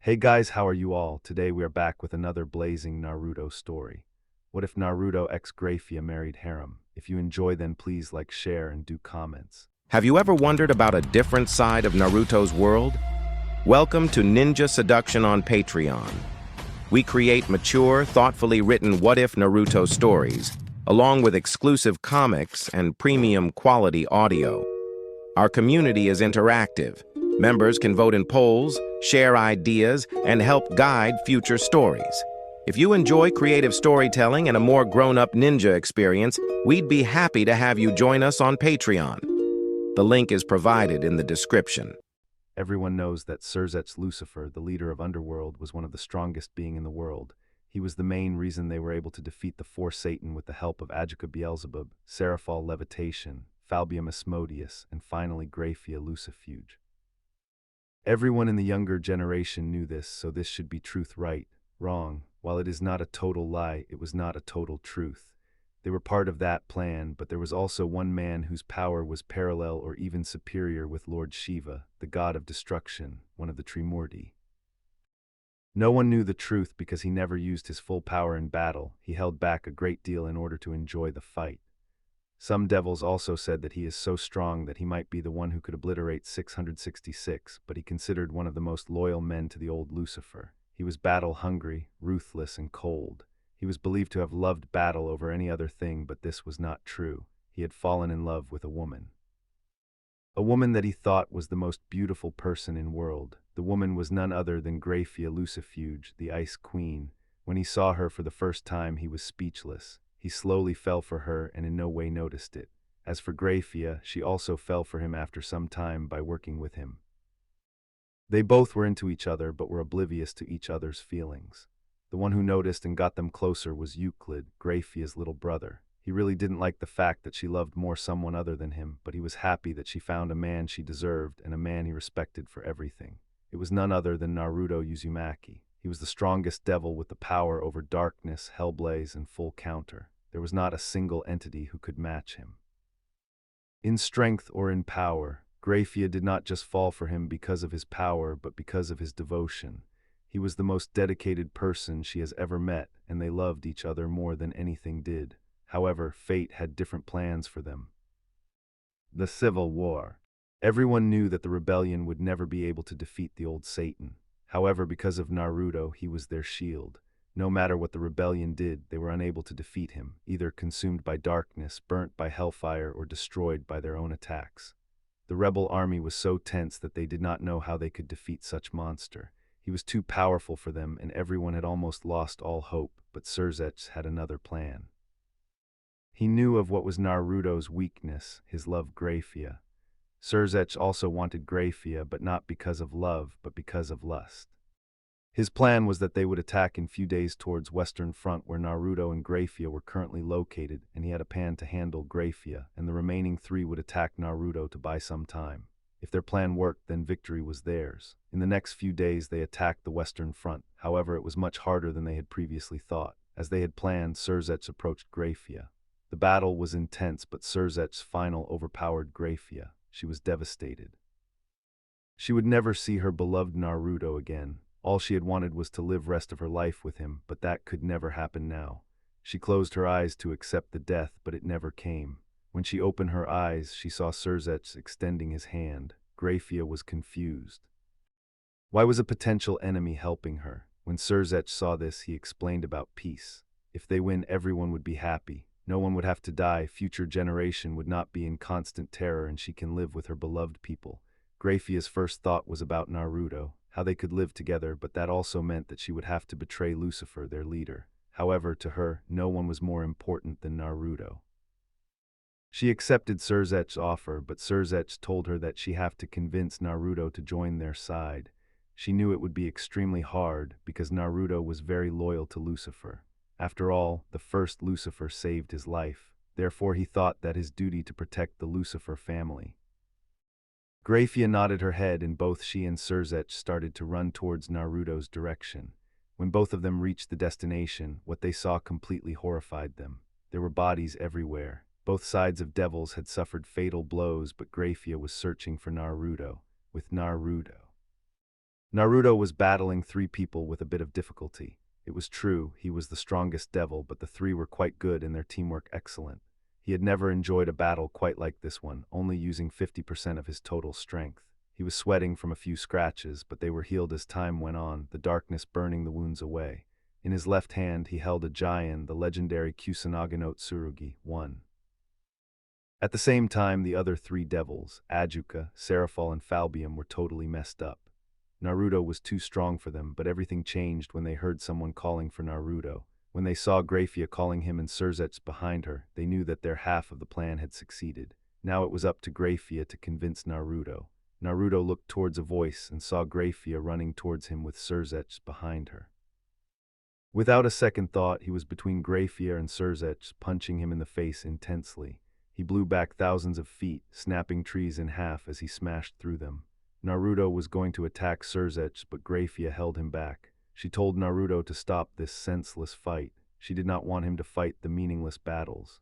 Hey guys, how are you all? Today we are back with another blazing Naruto story. What if Naruto x Grayfia married Harem? If you enjoy, then please like, share, and do comments. Have you ever wondered about a different side of Naruto's world? Welcome to Ninja Seduction on Patreon. We create mature, thoughtfully written what-if Naruto stories, along with exclusive comics and premium quality audio. Our community is interactive. Members can vote in polls, share ideas, and help guide future stories. If you enjoy creative storytelling and a more grown-up ninja experience, we'd be happy to have you join us on Patreon. The link is provided in the description. Everyone knows that Surzech Lucifer, the leader of Underworld, was one of the strongest being in the world. He was the main reason they were able to defeat the four Satan with the help of Ajica Beelzebub, Seraphol Levitation, Falbium Asmodeus, and finally Grayfia Lucifuge. Everyone in the younger generation knew this, so this should be truth, right? Wrong. While it is not a total lie, it was not a total truth. They were part of that plan, but there was also one man whose power was parallel or even superior with Lord Shiva, the god of destruction, one of the Trimurti. No one knew the truth because he never used his full power in battle. He held back a great deal in order to enjoy the fight. Some devils also said that he is so strong that he might be the one who could obliterate 666, but he considered one of the most loyal men to the old Lucifer. He was battle-hungry, ruthless, and cold. He was believed to have loved battle over any other thing, but this was not true. He had fallen in love with a woman. A woman that he thought was the most beautiful person in world. The woman was none other than Grayfia Lucifuge, the Ice Queen. When he saw her for the first time, he was speechless. He slowly fell for her and in no way noticed it. As for Grayfia, she also fell for him after some time by working with him. They both were into each other but were oblivious to each other's feelings. The one who noticed and got them closer was Euclid, Grayfia's little brother. He really didn't like the fact that she loved more someone other than him, but he was happy that she found a man she deserved and a man he respected for everything. It was none other than Naruto Uzumaki. He was the strongest devil with the power over darkness, hellblaze, and full counter. There was not a single entity who could match him. In strength or in power, Grayfia did not just fall for him because of his power, but because of his devotion. He was the most dedicated person she has ever met, and they loved each other more than anything did. However, fate had different plans for them. The Civil War. Everyone knew that the rebellion would never be able to defeat the old Satan. However, because of Naruto, he was their shield. No matter what the rebellion did, they were unable to defeat him, either consumed by darkness, burnt by hellfire, or destroyed by their own attacks. The rebel army was so tense that they did not know how they could defeat such monster. He was too powerful for them, and everyone had almost lost all hope, but Surzech had another plan. He knew of what was Naruto's weakness, his love Grayfia. Surzech also wanted Grayfia, but not because of love, but because of lust. His plan was that they would attack in few days towards Western Front where Naruto and Grayfia were currently located, and he had a plan to handle Grayfia, and the remaining three would attack Naruto to buy some time. If their plan worked, then victory was theirs. In the next few days, they attacked the Western Front. However, it was much harder than they had previously thought. As they had planned, Surzech approached Grayfia. The battle was intense, but Surzech's final overpowered Grayfia. She was devastated. She would never see her beloved Naruto again. All she had wanted was to live rest of her life with him, but that could never happen now. She closed her eyes to accept the death, but it never came. When she opened her eyes, she saw Surzech extending his hand. Grayfia was confused. Why was a potential enemy helping her? When Surzech saw this, he explained about peace. If they win, everyone would be happy. No one would have to die, future generation would not be in constant terror, and she can live with her beloved people. Grayfia's first thought was about Naruto, how they could live together, but that also meant that she would have to betray Lucifer, their leader. However, to her, no one was more important than Naruto. She accepted Surzech's offer, but Surzech told her that she have to convince Naruto to join their side. She knew it would be extremely hard, because Naruto was very loyal to Lucifer. After all, the first Lucifer saved his life. Therefore, he thought that his duty to protect the Lucifer family. Grayfia nodded her head, and both she and Surzech started to run towards Naruto's direction. When both of them reached the destination, what they saw completely horrified them. There were bodies everywhere. Both sides of devils had suffered fatal blows, but Grayfia was searching for Naruto. With Naruto. Naruto was battling three people with a bit of difficulty. It was true, he was the strongest devil, but the three were quite good and their teamwork excellent. He had never enjoyed a battle quite like this one, only using 50% of his total strength. He was sweating from a few scratches, but they were healed as time went on, the darkness burning the wounds away. In his left hand he held a giant, the legendary Kusanagi no Tsurugi, 1. At the same time, the other three devils, Ajuka, Seraphol, and Falbium, were totally messed up. Naruto was too strong for them, but everything changed when they heard someone calling for Naruto. When they saw Grayfia calling him and Surzets behind her, they knew that their half of the plan had succeeded. Now it was up to Grayfia to convince Naruto. Naruto looked towards a voice and saw Grayfia running towards him with Surzets behind her. Without a second thought, he was between Grayfia and Surzets, punching him in the face intensely. He blew back thousands of feet, snapping trees in half as he smashed through them. Naruto was going to attack Surzets, but Grayfia held him back. She told Naruto to stop this senseless fight. She did not want him to fight the meaningless battles.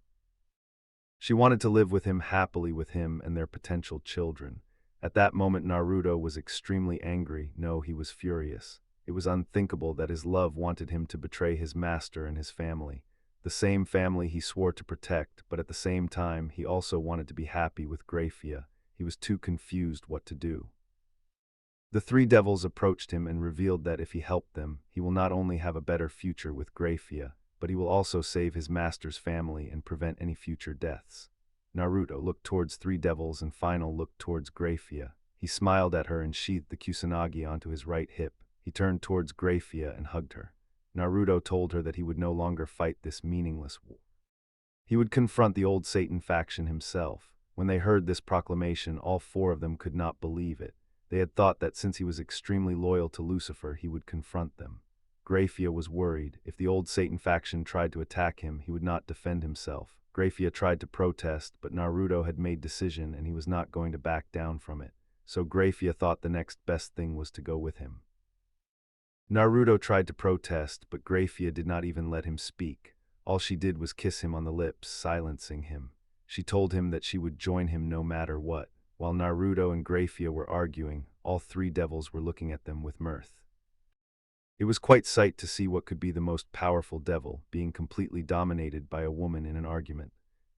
She wanted to live with him happily with him and their potential children. At that moment, Naruto was extremely angry. No, he was furious. It was unthinkable that his love wanted him to betray his master and his family. The same family he swore to protect, but at the same time, he also wanted to be happy with Grayfia. He was too confused what to do. The three devils approached him and revealed that if he helped them, he will not only have a better future with Grayfia, but he will also save his master's family and prevent any future deaths. Naruto looked towards three devils and final looked towards Grayfia. He smiled at her and sheathed the Kusanagi onto his right hip. He turned towards Grayfia and hugged her. Naruto told her that he would no longer fight this meaningless war. He would confront the old Satan faction himself. When they heard this proclamation, all four of them could not believe it. They had thought that since he was extremely loyal to Lucifer, he would confront them. Grayfia was worried. If the old Satan faction tried to attack him, he would not defend himself. Grayfia tried to protest, but Naruto had made decision and he was not going to back down from it. So Grayfia thought the next best thing was to go with him. Naruto tried to protest, but Grayfia did not even let him speak. All she did was kiss him on the lips, silencing him. She told him that she would join him no matter what. While Naruto and Grayfia were arguing, all three devils were looking at them with mirth. It was quite sight to see what could be the most powerful devil, being completely dominated by a woman in an argument.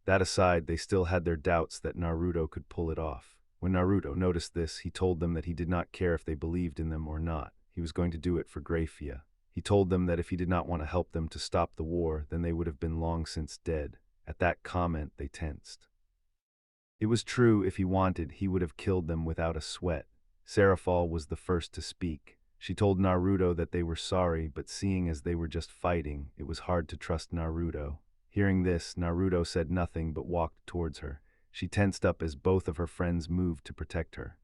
That aside, they still had their doubts that Naruto could pull it off. When Naruto noticed this, he told them that he did not care if they believed in them or not. He was going to do it for Grayfia. He told them that if he did not want to help them to stop the war, then they would have been long since dead. At that comment, they tensed. It was true, if he wanted, he would have killed them without a sweat. Seraphol was the first to speak. She told Naruto that they were sorry, but seeing as they were just fighting, it was hard to trust Naruto. Hearing this, Naruto said nothing but walked towards her. She tensed up as both of her friends moved to protect her.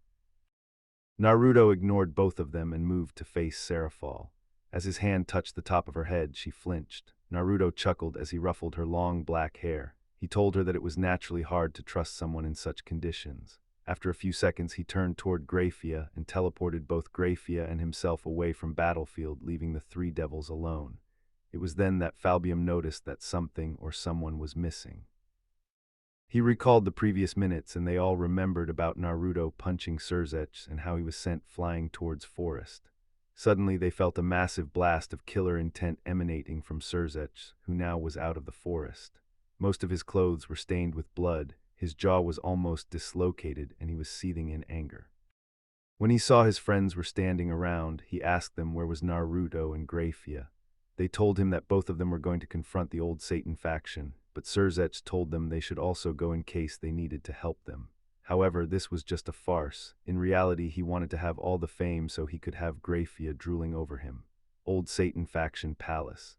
Naruto ignored both of them and moved to face Seraphol. As his hand touched the top of her head, she flinched. Naruto chuckled as he ruffled her long black hair. He told her that it was naturally hard to trust someone in such conditions. After a few seconds, he turned toward Grayfia and teleported both Grayfia and himself away from battlefield, leaving the three devils alone. It was then that Falbium noticed that something or someone was missing. He recalled the previous minutes, and they all remembered about Naruto punching Surzets and how he was sent flying towards forest. Suddenly, they felt a massive blast of killer intent emanating from Surzets, who now was out of the forest. Most of his clothes were stained with blood, his jaw was almost dislocated, and he was seething in anger. When he saw his friends were standing around, he asked them where was Naruto and Grayfia. They told him that both of them were going to confront the old Satan faction, but Surzets told them they should also go in case they needed to help them. However, this was just a farce. In reality, he wanted to have all the fame so he could have Grayfia drooling over him. Old Satan faction palace.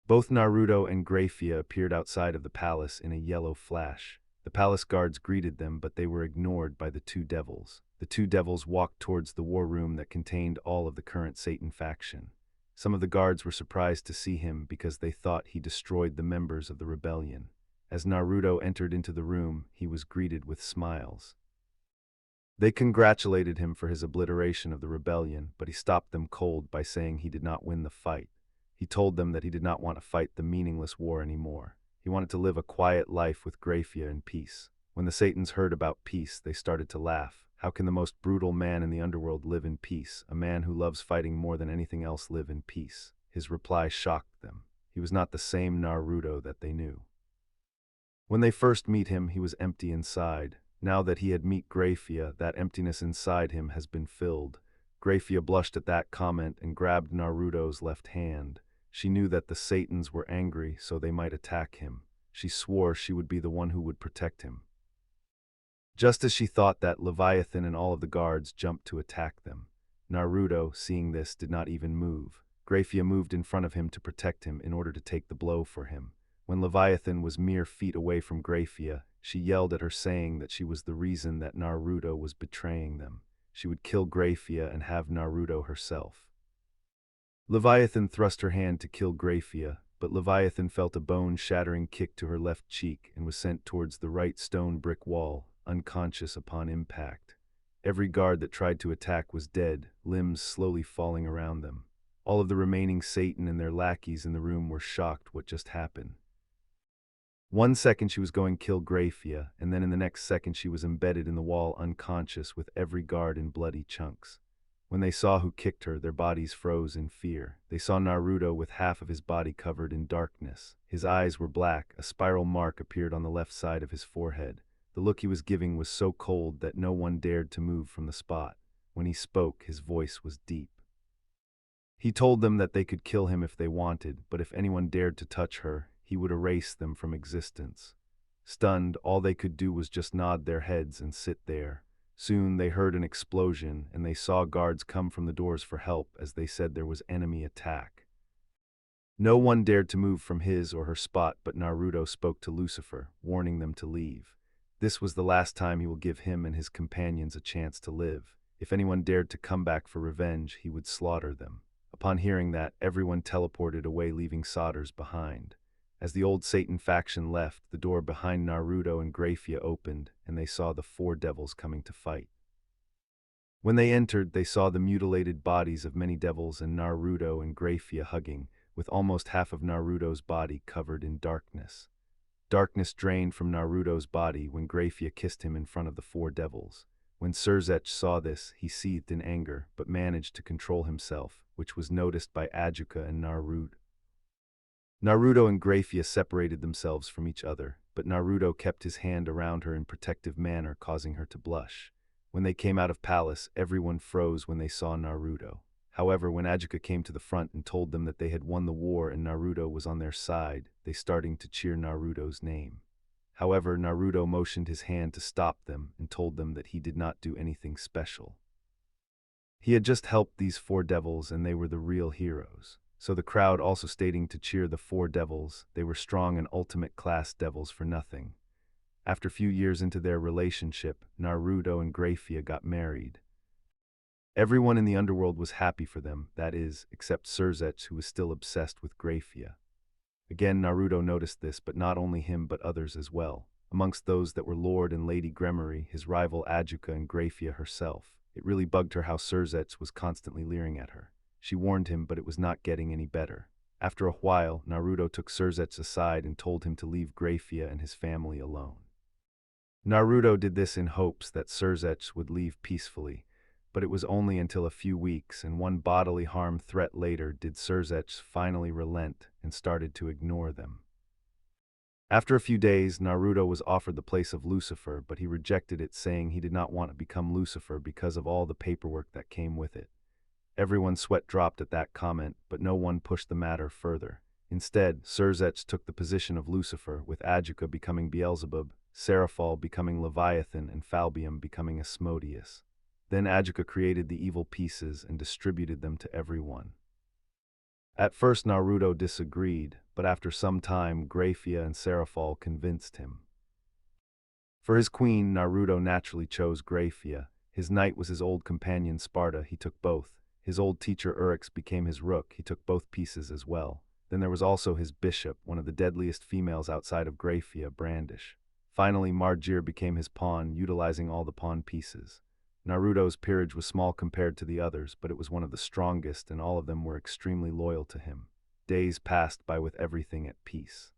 Both Naruto and Grayfia appeared outside of the palace in a yellow flash. The palace guards greeted them, but they were ignored by the two devils. The two devils walked towards the war room that contained all of the current Satan faction. Some of the guards were surprised to see him because they thought he destroyed the members of the rebellion. As Naruto entered into the room, he was greeted with smiles. They congratulated him for his obliteration of the rebellion, but he stopped them cold by saying he did not win the fight. He told them that he did not want to fight the meaningless war anymore. He wanted to live a quiet life with Grayfia in peace. When the Satans heard about peace, they started to laugh. How can the most brutal man in the underworld live in peace? A man who loves fighting more than anything else live in peace. His reply shocked them. He was not the same Naruto that they knew. When they first meet him, he was empty inside. Now that he had met Grayfia, that emptiness inside him has been filled. Grayfia blushed at that comment and grabbed Naruto's left hand. She knew that the Satans were angry, so they might attack him. She swore she would be the one who would protect him. Just as she thought that, Leviathan and all of the guards jumped to attack them. Naruto, seeing this, did not even move. Grayfia moved in front of him to protect him in order to take the blow for him. When Leviathan was mere feet away from Grayfia, she yelled at her, saying that she was the reason that Naruto was betraying them. She would kill Grayfia and have Naruto herself. Leviathan thrust her hand to kill Grayfia, but Leviathan felt a bone-shattering kick to her left cheek and was sent towards the right stone brick wall, unconscious upon impact. Every guard that tried to attack was dead, limbs slowly falling around them. All of the remaining Satan and their lackeys in the room were shocked what just happened. 1 second she was going to kill Grayfia, and then in the next second she was embedded in the wall unconscious with every guard in bloody chunks. When they saw who kicked her, their bodies froze in fear. They saw Naruto with half of his body covered in darkness. His eyes were black, a spiral mark appeared on the left side of his forehead. The look he was giving was so cold that no one dared to move from the spot. When he spoke, his voice was deep. He told them that they could kill him if they wanted, but if anyone dared to touch her, he would erase them from existence. Stunned, all they could do was just nod their heads and sit there. Soon they heard an explosion, and they saw guards come from the doors for help as they said there was enemy attack. No one dared to move from his or her spot, but Naruto spoke to Lucifer, warning them to leave. This was the last time he will give him and his companions a chance to live. If anyone dared to come back for revenge, he would slaughter them. Upon hearing that, everyone teleported away, leaving Sodders behind. As the old Satan faction left, the door behind Naruto and Grayfia opened, and they saw the four devils coming to fight. When they entered, they saw the mutilated bodies of many devils and Naruto and Grayfia hugging, with almost half of Naruto's body covered in darkness. Darkness drained from Naruto's body when Grayfia kissed him in front of the four devils. When Serzech saw this, he seethed in anger, but managed to control himself, which was noticed by Ajuka and Naruto. Naruto and Grayfia separated themselves from each other, but Naruto kept his hand around her in protective manner, causing her to blush. When they came out of palace, everyone froze when they saw Naruto. However, when Ajuka came to the front and told them that they had won the war and Naruto was on their side, they started to cheer Naruto's name. However, Naruto motioned his hand to stop them and told them that he did not do anything special. He had just helped these four devils and they were the real heroes. So the crowd also stating to cheer the four devils. They were strong and ultimate class devils for nothing. After a few years into their relationship, Naruto and Grayfia got married. Everyone in the underworld was happy for them, that is, except Serzech, who was still obsessed with Grayfia. Again, Naruto noticed this, but not only him but others as well. Amongst those that were Lord and Lady Gremory, his rival Ajuka and Grayfia herself. It really bugged her how Serzech was constantly leering at her. She warned him, but it was not getting any better. After a while, Naruto took Serzech aside and told him to leave Grayfia and his family alone. Naruto did this in hopes that Serzech would leave peacefully, but it was only until a few weeks and one bodily harm threat later did Serzech finally relent and started to ignore them. After a few days, Naruto was offered the place of Lucifer, but he rejected it, saying he did not want to become Lucifer because of all the paperwork that came with it. Everyone's sweat dropped at that comment, but no one pushed the matter further. Instead, Serzech took the position of Lucifer, with Ajuka becoming Beelzebub, Seraphol becoming Leviathan, and Falbium becoming Asmodeus. Then Ajuka created the evil pieces and distributed them to everyone. At first Naruto disagreed, but after some time Grayfia and Seraphol convinced him. For his queen, Naruto naturally chose Grayfia. His knight was his old companion Sparta, he took both. His old teacher Urix became his rook, he took both pieces as well. Then there was also his bishop, one of the deadliest females outside of Grayfia, Brandish. Finally, Margir became his pawn, utilizing all the pawn pieces. Naruto's peerage was small compared to the others, but it was one of the strongest, and all of them were extremely loyal to him. Days passed by with everything at peace.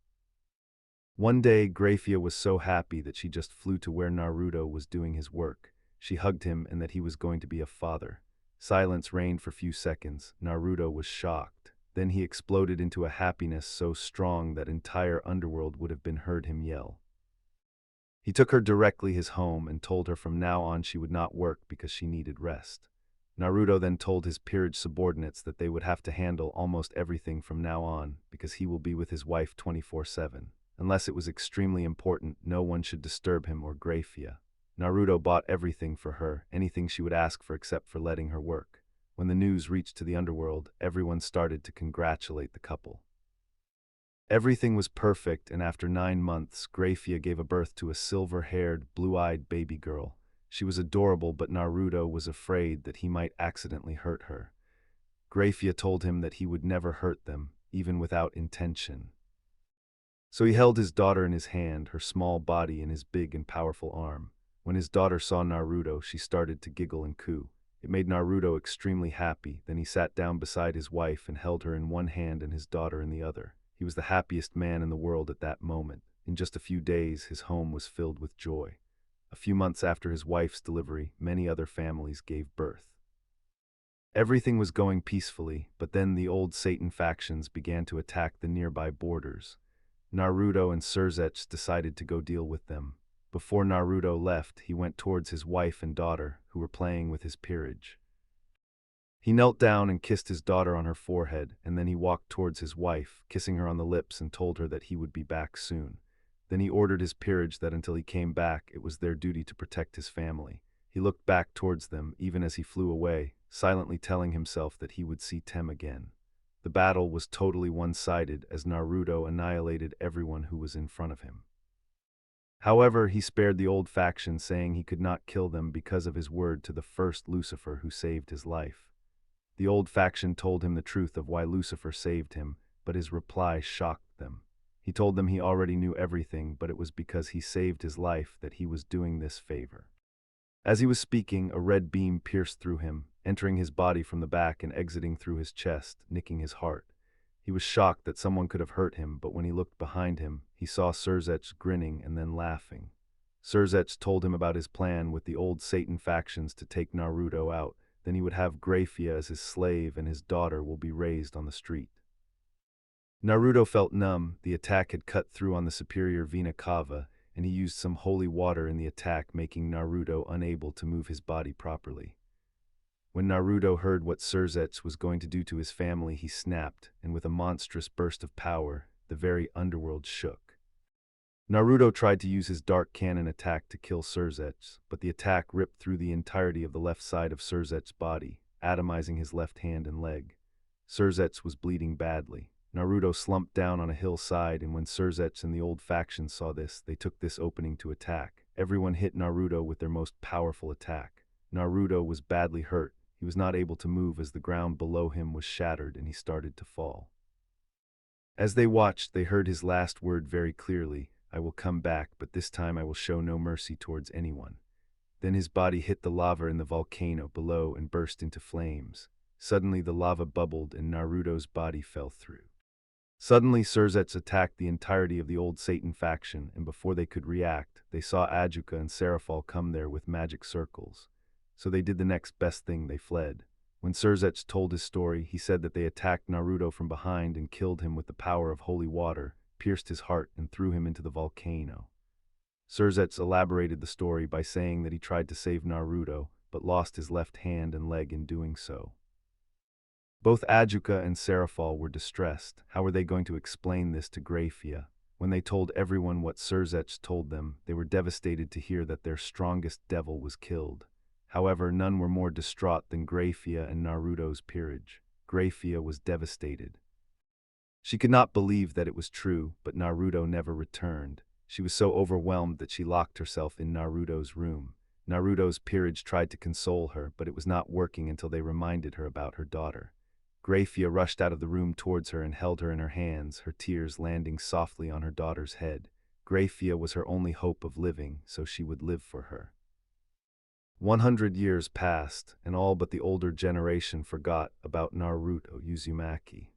One day, Grayfia was so happy that she just flew to where Naruto was doing his work. She hugged him and that he was going to be a father. Silence reigned for few seconds. Naruto was shocked. Then he exploded into a happiness so strong that entire underworld would have been heard him yell. He took her directly his home and told her from now on she would not work because she needed rest. Naruto then told his peerage subordinates that they would have to handle almost everything from now on because he will be with his wife 24/7. Unless it was extremely important, no one should disturb him or Grayfia. Naruto bought everything for her, anything she would ask for except for letting her work. When the news reached to the underworld, everyone started to congratulate the couple. Everything was perfect, and after 9 months, Grayfia gave a birth to a silver-haired, blue-eyed baby girl. She was adorable, but Naruto was afraid that he might accidentally hurt her. Grayfia told him that he would never hurt them, even without intention. So he held his daughter in his hand, her small body in his big and powerful arm. When his daughter saw Naruto, she started to giggle and coo. It made Naruto extremely happy. Then he sat down beside his wife and held her in one hand and his daughter in the other. He was the happiest man in the world at that moment. In just a few days, his home was filled with joy. A few months after his wife's delivery, many other families gave birth. Everything was going peacefully, but then the old Satan factions began to attack the nearby borders. Naruto and Surzech decided to go deal with them. Before Naruto left, he went towards his wife and daughter, who were playing with his peerage. He knelt down and kissed his daughter on her forehead, and then he walked towards his wife, kissing her on the lips and told her that he would be back soon. Then he ordered his peerage that until he came back, it was their duty to protect his family. He looked back towards them, even as he flew away, silently telling himself that he would see Tem again. The battle was totally one-sided as Naruto annihilated everyone who was in front of him. However, he spared the old faction, saying he could not kill them because of his word to the first Lucifer who saved his life. The old faction told him the truth of why Lucifer saved him, but his reply shocked them. He told them he already knew everything, but it was because he saved his life that he was doing this favor. As he was speaking, a red beam pierced through him, entering his body from the back and exiting through his chest, nicking his heart. He was shocked that someone could have hurt him, but when he looked behind him, he saw Surzech grinning and then laughing. Surzech told him about his plan with the old Satan factions to take Naruto out. Then he would have Grayfia as his slave and his daughter will be raised on the street. Naruto felt numb. The attack had cut through on the superior vena cava, and he used some holy water in the attack, making Naruto unable to move his body properly. When Naruto heard what Surzech was going to do to his family, he snapped, and with a monstrous burst of power, the very underworld shook. Naruto tried to use his dark cannon attack to kill Surzech, but the attack ripped through the entirety of the left side of Surzech's body, atomizing his left hand and leg. Surzech was bleeding badly. Naruto slumped down on a hillside, and when Surzech and the old faction saw this, they took this opening to attack. Everyone hit Naruto with their most powerful attack. Naruto was badly hurt. He was not able to move as the ground below him was shattered and he started to fall. As they watched, they heard his last word very clearly: "I will come back, but this time I will show no mercy towards anyone." Then his body hit the lava in the volcano below and burst into flames. Suddenly the lava bubbled and Naruto's body fell through. Suddenly Surzech attacked the entirety of the old Satan faction, and before they could react, they saw Ajuka and Serafal come there with magic circles. So they did the next best thing: they fled. When Surzech told his story, he said that they attacked Naruto from behind and killed him with the power of holy water, pierced his heart, and threw him into the volcano. Surzech elaborated the story by saying that he tried to save Naruto, but lost his left hand and leg in doing so. Both Ajuka and Serafal were distressed. How were they going to explain this to Grayfia? When they told everyone what Surzech told them, they were devastated to hear that their strongest devil was killed. However, none were more distraught than Grayfia and Naruto's peerage. Grayfia was devastated. She could not believe that it was true, but Naruto never returned. She was so overwhelmed that she locked herself in Naruto's room. Naruto's peerage tried to console her, but it was not working until they reminded her about her daughter. Grayfia rushed out of the room towards her and held her in her hands, her tears landing softly on her daughter's head. Grayfia was her only hope of living, so she would live for her. 100 years passed, and all but the older generation forgot about Naruto Uzumaki.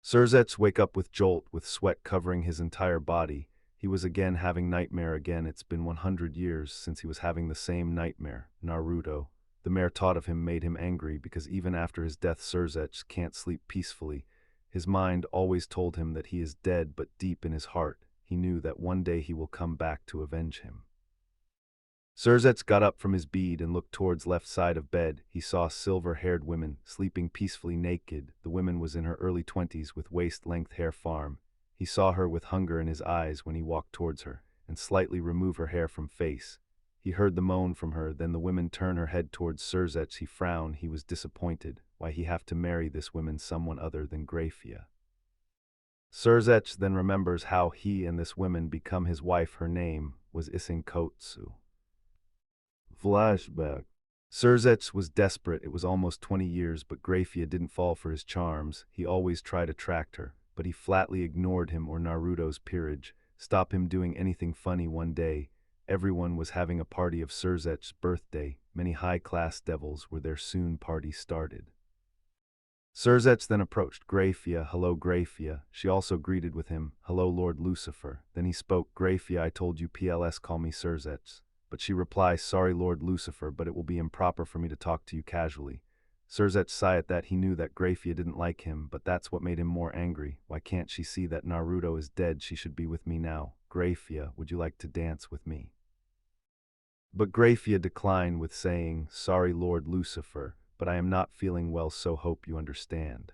Surzech wake up with jolt, with sweat covering his entire body. He was again having nightmare again. It's been 100 years since he was having the same nightmare. Naruto. The mere thought of him made him angry because even after his death Surzech can't sleep peacefully. His mind always told him that he is dead, but deep in his heart, he knew that one day he will come back to avenge him. Surzech got up from his bead and looked towards left side of bed. He saw a silver-haired woman, sleeping peacefully naked. The woman was in her early 20s with waist-length hair farm. He saw her with hunger in his eyes when he walked towards her, and slightly remove her hair from face. He heard the moan from her, then the woman turn her head towards Surzech. He frowned, he was disappointed. Why he have to marry this woman someone other than Grayfia? Surzech then remembers how he and this woman become his wife. Her name was Isinkotsu. Flashback. Surzech was desperate. It was almost 20 years, but Grayfia didn't fall for his charms. He always tried to attract her, but he flatly ignored him or Naruto's peerage. Stop him doing anything funny. One day, everyone was having a party of Surzech's birthday. Many high-class devils were there. Soon party started. Surzech then approached Grayfia. Hello, Grayfia. She also greeted with him. Hello, Lord Lucifer. Then he spoke. Grayfia, I told you PLS call me Surzech. But she replies, sorry, Lord Lucifer, but it will be improper for me to talk to you casually. Surzech sighed at that. He knew that Grayfia didn't like him, but that's what made him more angry. Why can't she see that Naruto is dead? She should be with me now. Grayfia, would you like to dance with me? But Grayfia declined with saying, sorry, Lord Lucifer, but I am not feeling well, so hope you understand.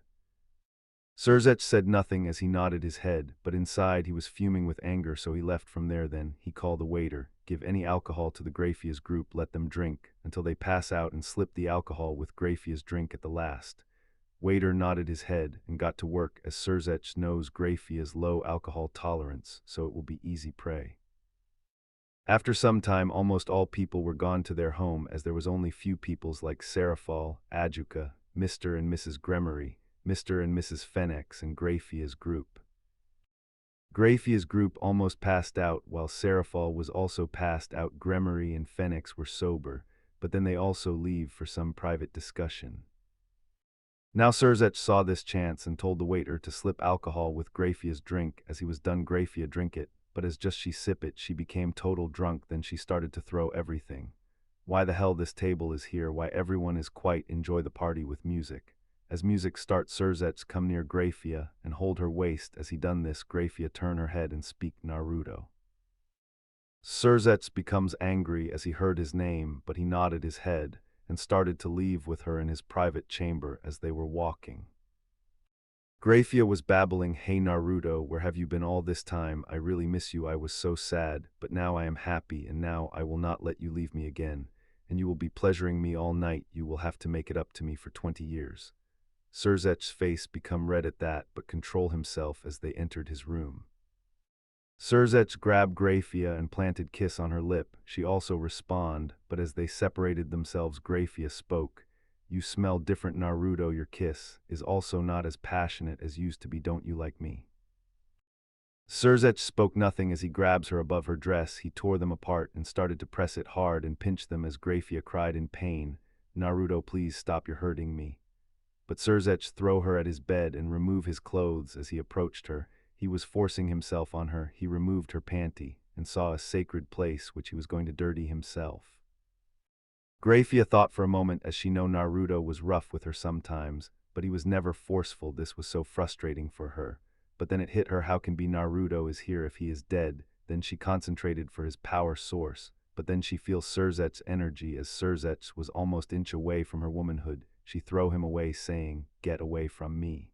Surzech said nothing as he nodded his head, but inside he was fuming with anger, so he left from there. Then he called the waiter. Give any alcohol to the Grayfia's group, let them drink, until they pass out, and slip the alcohol with Grayfia's drink at the last. Waiter nodded his head and got to work, as Surzech knows Grayfia's low alcohol tolerance, so it will be easy prey. After some time, almost all people were gone to their home, as there was only few peoples like Serafal, Ajuka, Mr. and Mrs. Gremory, Mr. and Mrs. Fenix, and Grayfia's group. Grayfia's group almost passed out, while Serafal was also passed out. Gremory and Fenix were sober, but then they also leave for some private discussion. Now Surzech saw this chance and told the waiter to slip alcohol with Grayfia's drink. As he was done, Grayfia drink it, but as just she sip it, she became total drunk. Then she started to throw everything. Why the hell this table is here? Why everyone is quite enjoy the party with music? As music starts, Surzech come near Grayfia and hold her waist. As he done this, Grayfia turn her head and speak Naruto. Surzech becomes angry as he heard his name, but he nodded his head and started to leave with her in his private chamber. As they were walking, Grayfia was babbling, hey Naruto, where have you been all this time? I really miss you. I was so sad, but now I am happy, and now I will not let you leave me again, and you will be pleasuring me all night. You will have to make it up to me for 20 years. Surzech's face become red at that, but control himself as they entered his room. Surzech grabbed Grayfia and planted kiss on her lip. She also respond, but as they separated themselves, Grayfia spoke. You smell different, Naruto. Your kiss is also not as passionate as used to be. Don't you like me? Surzech spoke nothing as he grabs her above her dress. He tore them apart and started to press it hard and pinch them as Grayfia cried in pain. Naruto, please stop, you're hurting me. But Surzech threw her at his bed and remove his clothes. As he approached her, he was forcing himself on her. He removed her panty and saw a sacred place which he was going to dirty himself. Grayfia thought for a moment, as she know Naruto was rough with her sometimes, but he was never forceful. This was so frustrating for her. But then it hit her, how can be Naruto is here if he is dead? Then she concentrated for his power source, but then she feels Surzech's energy. As Surzech was almost inch away from her womanhood, she throw him away, saying, get away from me.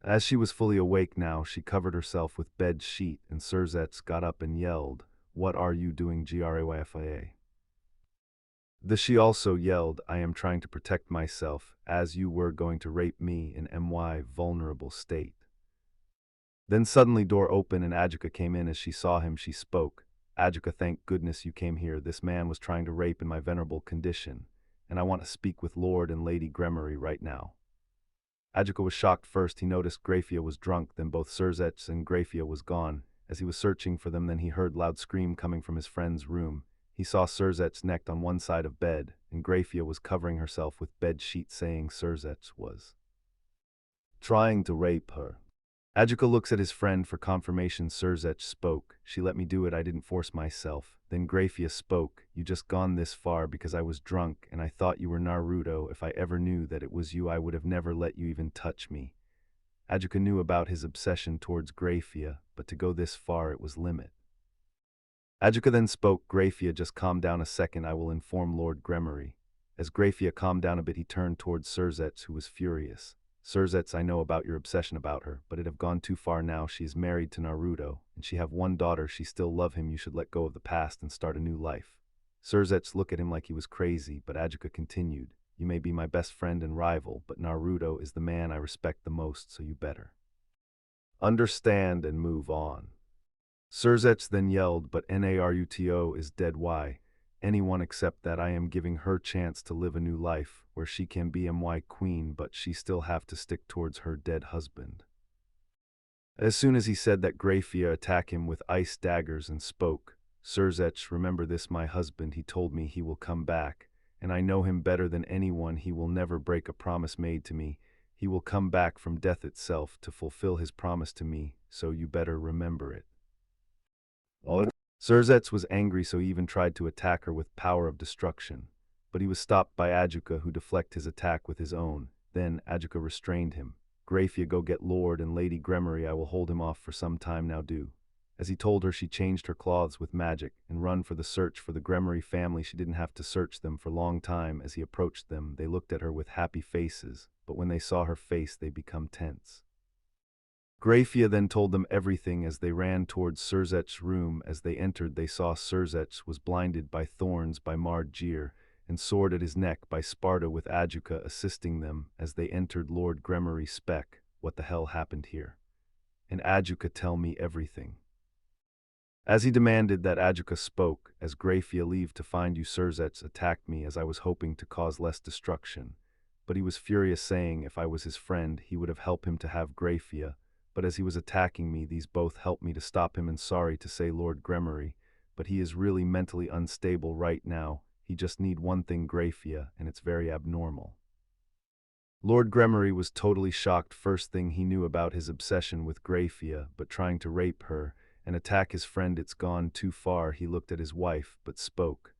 As she was fully awake now, she covered herself with bed sheet, and Surzech got up and yelled, what are you doing, Grayfia? She also yelled, I am trying to protect myself, as you were going to rape me in my vulnerable state. Then suddenly door opened and Ajuka came in. As she saw him, she spoke. Ajuka, thank goodness you came here. This man was trying to rape in my venerable condition, and I want to speak with Lord and Lady Gremory right now. Ajuka was shocked. First he noticed Grayfia was drunk, then both Surzech and Grayfia was gone. As he was searching for them, then he heard loud scream coming from his friend's room. He saw Surzech's neck on one side of bed, and Grayfia was covering herself with bed sheet, saying Surzech was trying to rape her. Adjuka looks at his friend for confirmation. Surzech spoke. She let me do it, I didn't force myself. Then Grayfia spoke. You just gone this far because I was drunk and I thought you were Naruto. If I ever knew that it was you, I would have never let you even touch me. Adjuka knew about his obsession towards Grayfia, but to go this far it was limit. Adjuka then spoke. Grayfia, just calm down a second, I will inform Lord Gremory. As Grayfia calmed down a bit, he turned towards Surzech, who was furious. Surzech, I know about your obsession about her, but it have gone too far now. She is married to Naruto, and she have one daughter. She still love him. You should let go of the past and start a new life. Surzech looked at him like he was crazy, but Adjuka continued. You may be my best friend and rival, but Naruto is the man I respect the most, so you better understand and move on. Surzech then yelled, but Naruto is dead. Why? Anyone except that I am giving her chance to live a new life, where she can be my queen, but she still have to stick towards her dead husband. As soon as he said that, Grayfia attacked him with ice daggers and spoke. Surzech, remember this, my husband, he told me he will come back, and I know him better than anyone. He will never break a promise made to me. He will come back from death itself to fulfill his promise to me, so you better remember it. Surzech was angry, so he even tried to attack her with power of destruction. But he was stopped by Adjuka, who deflected his attack with his own. Then Adjuka restrained him. Grayfia, go get Lord and Lady Gremory. I will hold him off for some time now, do. As he told her, she changed her clothes with magic and run for the search for the Gremory family. She didn't have to search them for a long time. As he approached them, they looked at her with happy faces, but when they saw her face, they become tense. Grayfia then told them everything as they ran towards Surzech's room. As they entered, they saw Surzech was blinded by thorns by Mardjir, and sword at his neck by Sparta, with Adjuka assisting them. As they entered, Lord Gremory spec, what the hell happened here? And Adjuka, tell me everything. As he demanded that, Adjuka spoke. As Grayfia, leave to find you. Surzech attacked me as I was hoping to cause less destruction. But he was furious, saying if I was his friend, he would have helped him to have Grayfia. But as he was attacking me, these both helped me to stop him, and sorry to say, Lord Gremory, but he is really mentally unstable right now. He just need one thing, Grayfia, and it's very abnormal. Lord Gremory was totally shocked. First thing he knew about his obsession with Grayfia, but trying to rape her and attack his friend, it's gone too far. He looked at his wife, but spoke.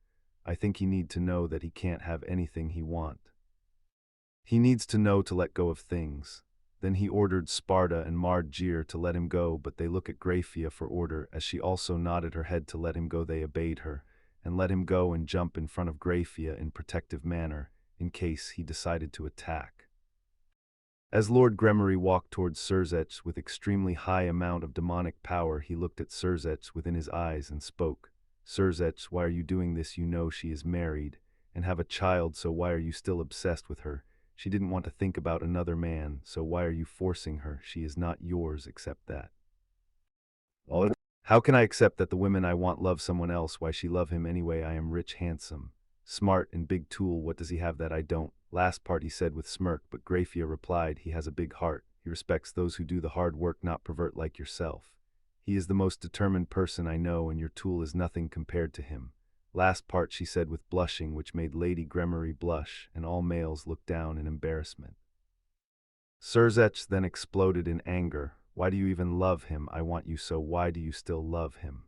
I think he need to know that he can't have anything he want. He needs to know to let go of things. Then he ordered Sparta and Mardjir to let him go, but they look at Grayfia for order. As she also nodded her head to let him go, they obeyed her, and let him go and jump in front of Grayfia in protective manner, in case he decided to attack. As Lord Gremory walked towards Surzech with extremely high amount of demonic power, he looked at Surzech within his eyes and spoke. Surzech, why are you doing this? You know she is married and have a child, so why are you still obsessed with her? She didn't want to think about another man, so why are you forcing her? She is not yours, accept that. How can I accept that the women I want love someone else? Why she love him anyway? I am rich, handsome, smart, and big tool. What does he have that I don't? Last part he said with smirk, but Grayfia replied, he has a big heart. He respects those who do the hard work, not pervert like yourself. He is the most determined person I know, and your tool is nothing compared to him. Last part she said with blushing, which made Lady Gremory blush, and all males looked down in embarrassment. Surzech then exploded in anger. Why do you even love him? I want you so. Why do you still love him?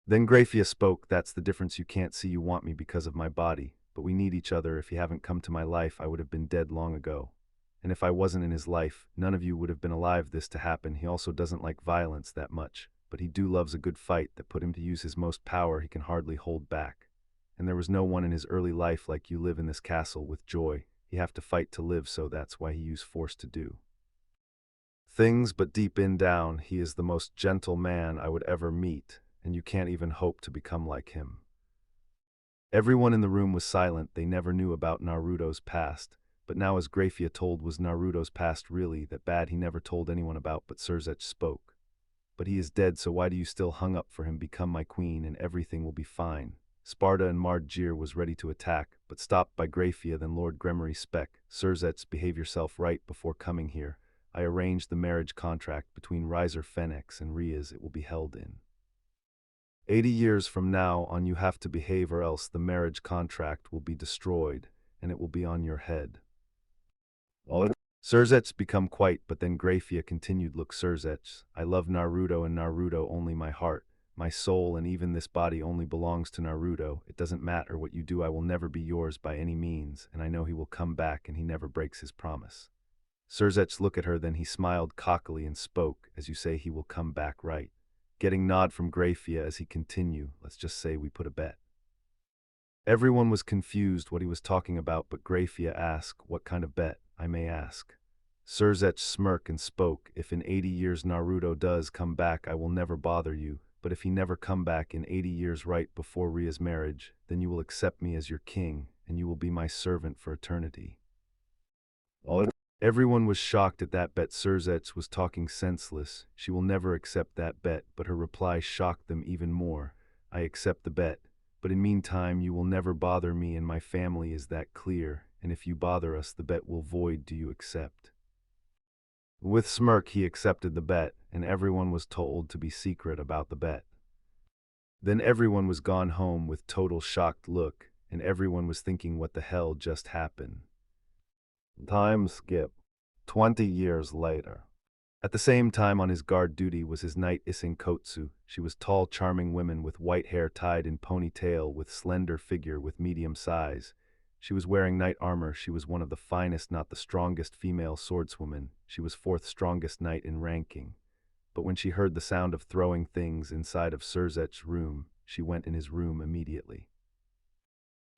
Then Grayfia spoke. That's the difference. You can't see you want me because of my body, but we need each other. If you haven't come to my life, I would have been dead long ago. And if I wasn't in his life, none of you would have been alive this to happen. He also doesn't like violence that much, but he do loves a good fight that put him to use his most power he can hardly hold back. And there was no one in his early life like you live in this castle with joy. He have to fight to live, so that's why he use force to do things, but deep in down, he is the most gentle man I would ever meet, and you can't even hope to become like him. Everyone in the room was silent. They never knew about Naruto's past, but now as Grayfia told, was Naruto's past really that bad? He never told anyone about, but Surzech spoke. But he is dead, so why do you still hung up for him? Become my queen and everything will be fine. Sparta and Mardjir was ready to attack, but stopped by Grayfia. Then Lord Gremory spec, Surzech, behave yourself right before coming here. I arranged the marriage contract between Riser Fenix and Riaz. It will be held in 80 years from now on. You have to behave, or else the marriage contract will be destroyed, and it will be on your head. Surzets become quite, but then Grayfia continued, look Surzets, I love Naruto and Naruto only my heart, my soul and even this body only belongs to Naruto. It doesn't matter what you do, I will never be yours by any means, and I know he will come back and he never breaks his promise. Surzets look at her, then he smiled cockily and spoke, as you say he will come back, right? Getting nod from Grayfia as he continue, let's just say we put a bet. Everyone was confused what he was talking about, but Grayfia asked, what kind of bet, I may ask. Surzets smirked and spoke, if in 80 years Naruto does come back I will never bother you, but if he never come back in 80 years right before Ria's marriage, then you will accept me as your king, and you will be my servant for eternity. Everyone was shocked at that bet. Surzets was talking senseless. She will never accept that bet, but her reply shocked them even more. I accept the bet, but in meantime you will never bother me and my family, is that clear? And if you bother us, the bet will void. Do you accept? With smirk he accepted the bet, and everyone was told to be secret about the bet. Then everyone was gone home with total shocked look, and everyone was thinking what the hell just happened. Time skip. 20 years later. At the same time on his guard duty was his knight Issing Kotsu. She was tall, charming woman with white hair tied in ponytail, with slender figure with medium size. She was wearing knight armor. She was one of the finest, not the strongest female swordswomen. She was fourth strongest knight in ranking. But when she heard the sound of throwing things inside of Surzet's room, she went in his room immediately.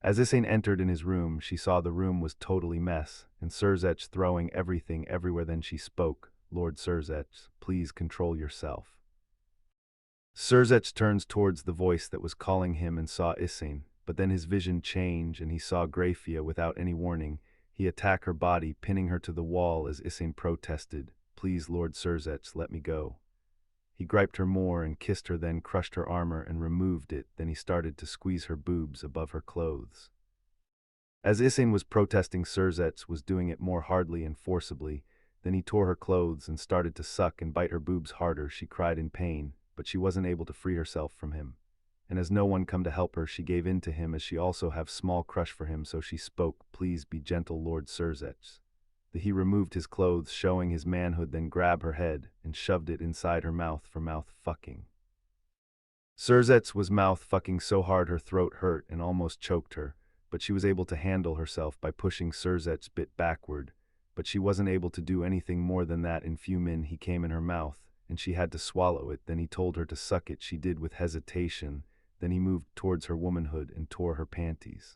As Issane entered in his room, she saw the room was totally mess, and Surzets throwing everything everywhere. Then she spoke, Lord Surzets, please control yourself. Surzets turns towards the voice that was calling him and saw Issane, but then his vision changed and he saw Grayfia. Without any warning, he attacked her body, pinning her to the wall as Issane protested, please Lord Surzets, let me go. He griped her more and kissed her, then crushed her armor and removed it. Then he started to squeeze her boobs above her clothes. As Issane was protesting, Surzets was doing it more hardly and forcibly. Then he tore her clothes and started to suck and bite her boobs harder. She cried in pain, but she wasn't able to free herself from him. And as no one come to help her, she gave in to him, as she also have small crush for him. So she spoke, please be gentle, Lord Surzets. He removed his clothes, showing his manhood, then grabbed her head and shoved it inside her mouth for mouth fucking. Surzets was mouth fucking so hard her throat hurt and almost choked her, but she was able to handle herself by pushing Surzets bit backward, but she wasn't able to do anything more than that. In few min he came in her mouth, and she had to swallow it. Then he told her to suck it. She did with hesitation. Then he moved towards her womanhood and tore her panties.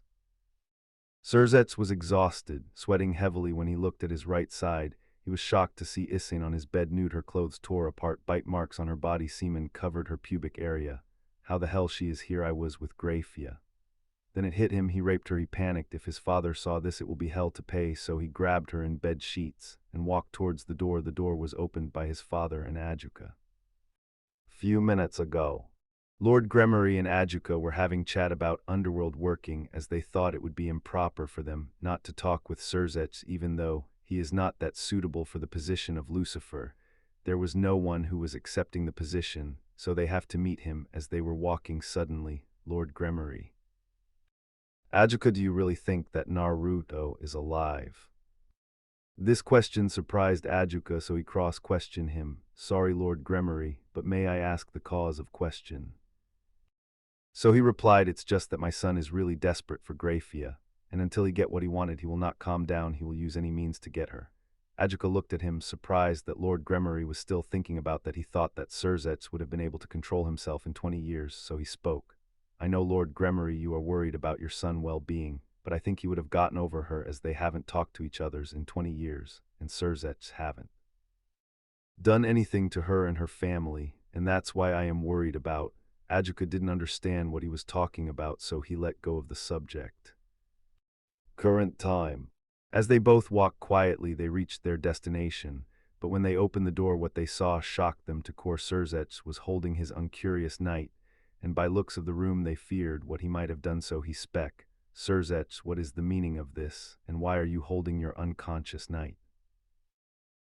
Surzets was exhausted, sweating heavily. When he looked at his right side, he was shocked to see Issane on his bed nude. Her clothes tore apart, bite marks on her body, semen covered her pubic area. How the hell she is here? I was with Grayfia. Then it hit him, he raped her. He panicked. If his father saw this, it will be hell to pay. So he grabbed her in bed sheets and walked towards the door. The door was opened by his father and Ajuka. Few minutes ago, Lord Gremory and Ajuka were having chat about underworld working, as they thought it would be improper for them not to talk with Surzets, even though he is not that suitable for the position of Lucifer. There was no one who was accepting the position, so they have to meet him. As they were walking, suddenly, Lord Gremory. Ajuka, do you really think that Naruto is alive? This question surprised Ajuka, so he cross-questioned him. Sorry, Lord Gremory, but may I ask the cause of question? So he replied, it's just that my son is really desperate for Grayfia, and until he get what he wanted, he will not calm down. He will use any means to get her. Ajuka looked at him, surprised that Lord Gremory was still thinking about that. He thought that Surzets would have been able to control himself in 20 years, so he spoke. I know, Lord Gremory, you are worried about your son's well-being, but I think he would have gotten over her, as they haven't talked to each other in 20 years, and Surzets haven't done anything to her and her family, and that's why I am worried about. Ajuka didn't understand what he was talking about, so he let go of the subject. Current time. As they both walked quietly, they reached their destination, but when they opened the door, what they saw shocked them to core. Surzets was holding his uncurious knight, and by looks of the room they feared what he might have done. So he spec, Surzets, what is the meaning of this, and why are you holding your unconscious knight?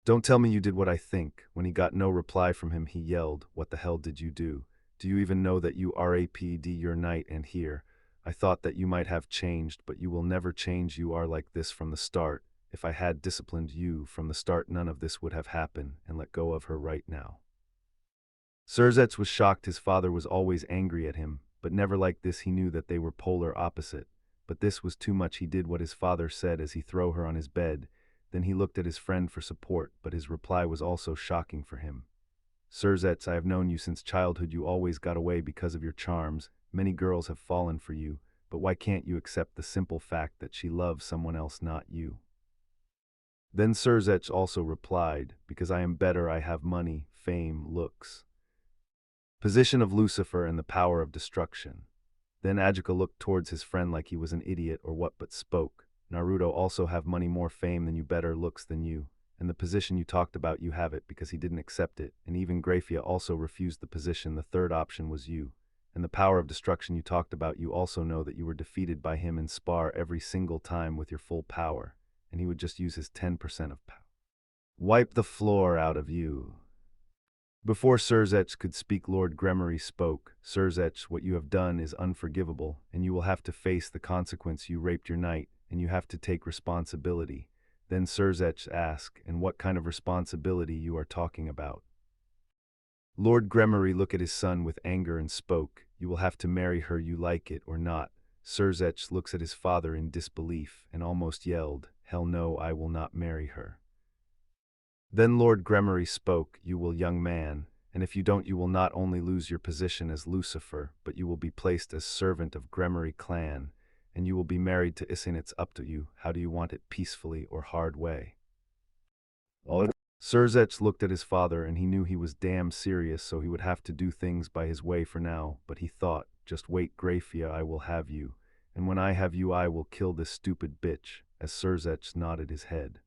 Don't tell me you did what I think. When he got no reply from him, he yelled, what the hell did you do? Do you even know that you raped your knight? And here, I thought that you might have changed, but you will never change. You are like this from the start. If I had disciplined you from the start, none of this would have happened, and let go of her right now. Serzets was shocked. His father was always angry at him, but never like this. He knew that they were polar opposite. But this was too much. He did what his father said as he threw her on his bed. Then he looked at his friend for support, but his reply was also shocking for him. Serzets, I have known you since childhood. You always got away because of your charms. Many girls have fallen for you, but why can't you accept the simple fact that she loves someone else, not you? Then Serzets also replied, because I am better. I have money, fame, looks. Position of Lucifer and the power of destruction. Then Ajika looked towards his friend like he was an idiot or what, but spoke. Naruto also have money, more fame than you, better looks than you, and the position you talked about, you have it because he didn't accept it, and even Grayfia also refused the position. The third option was you. And the power of destruction you talked about, you also know that you were defeated by him in spar every single time with your full power, and he would just use his 10% of power. Wipe the floor out of you. Before Serzets could speak, Lord Gremory spoke. Serzets, what you have done is unforgivable, and you will have to face the consequence. You raped your knight, and you have to take responsibility. Then Serzets asked, and what kind of responsibility you are talking about? Lord Gremory looked at his son with anger and spoke, you will have to marry her, you like it or not. Serzets looks at his father in disbelief, and almost yelled, hell no, I will not marry her. Then Lord Gremory spoke, you will, young man, and if you don't, you will not only lose your position as Lucifer, but you will be placed as servant of Gremory clan, and you will be married to Isin. It's up to you. How do you want it, peacefully or hard way? Serzets looked at his father, and he knew he was damn serious, so he would have to do things by his way for now, but he thought, just wait, Grayfia, I will have you, and when I have you I will kill this stupid bitch, as Serzets nodded his head.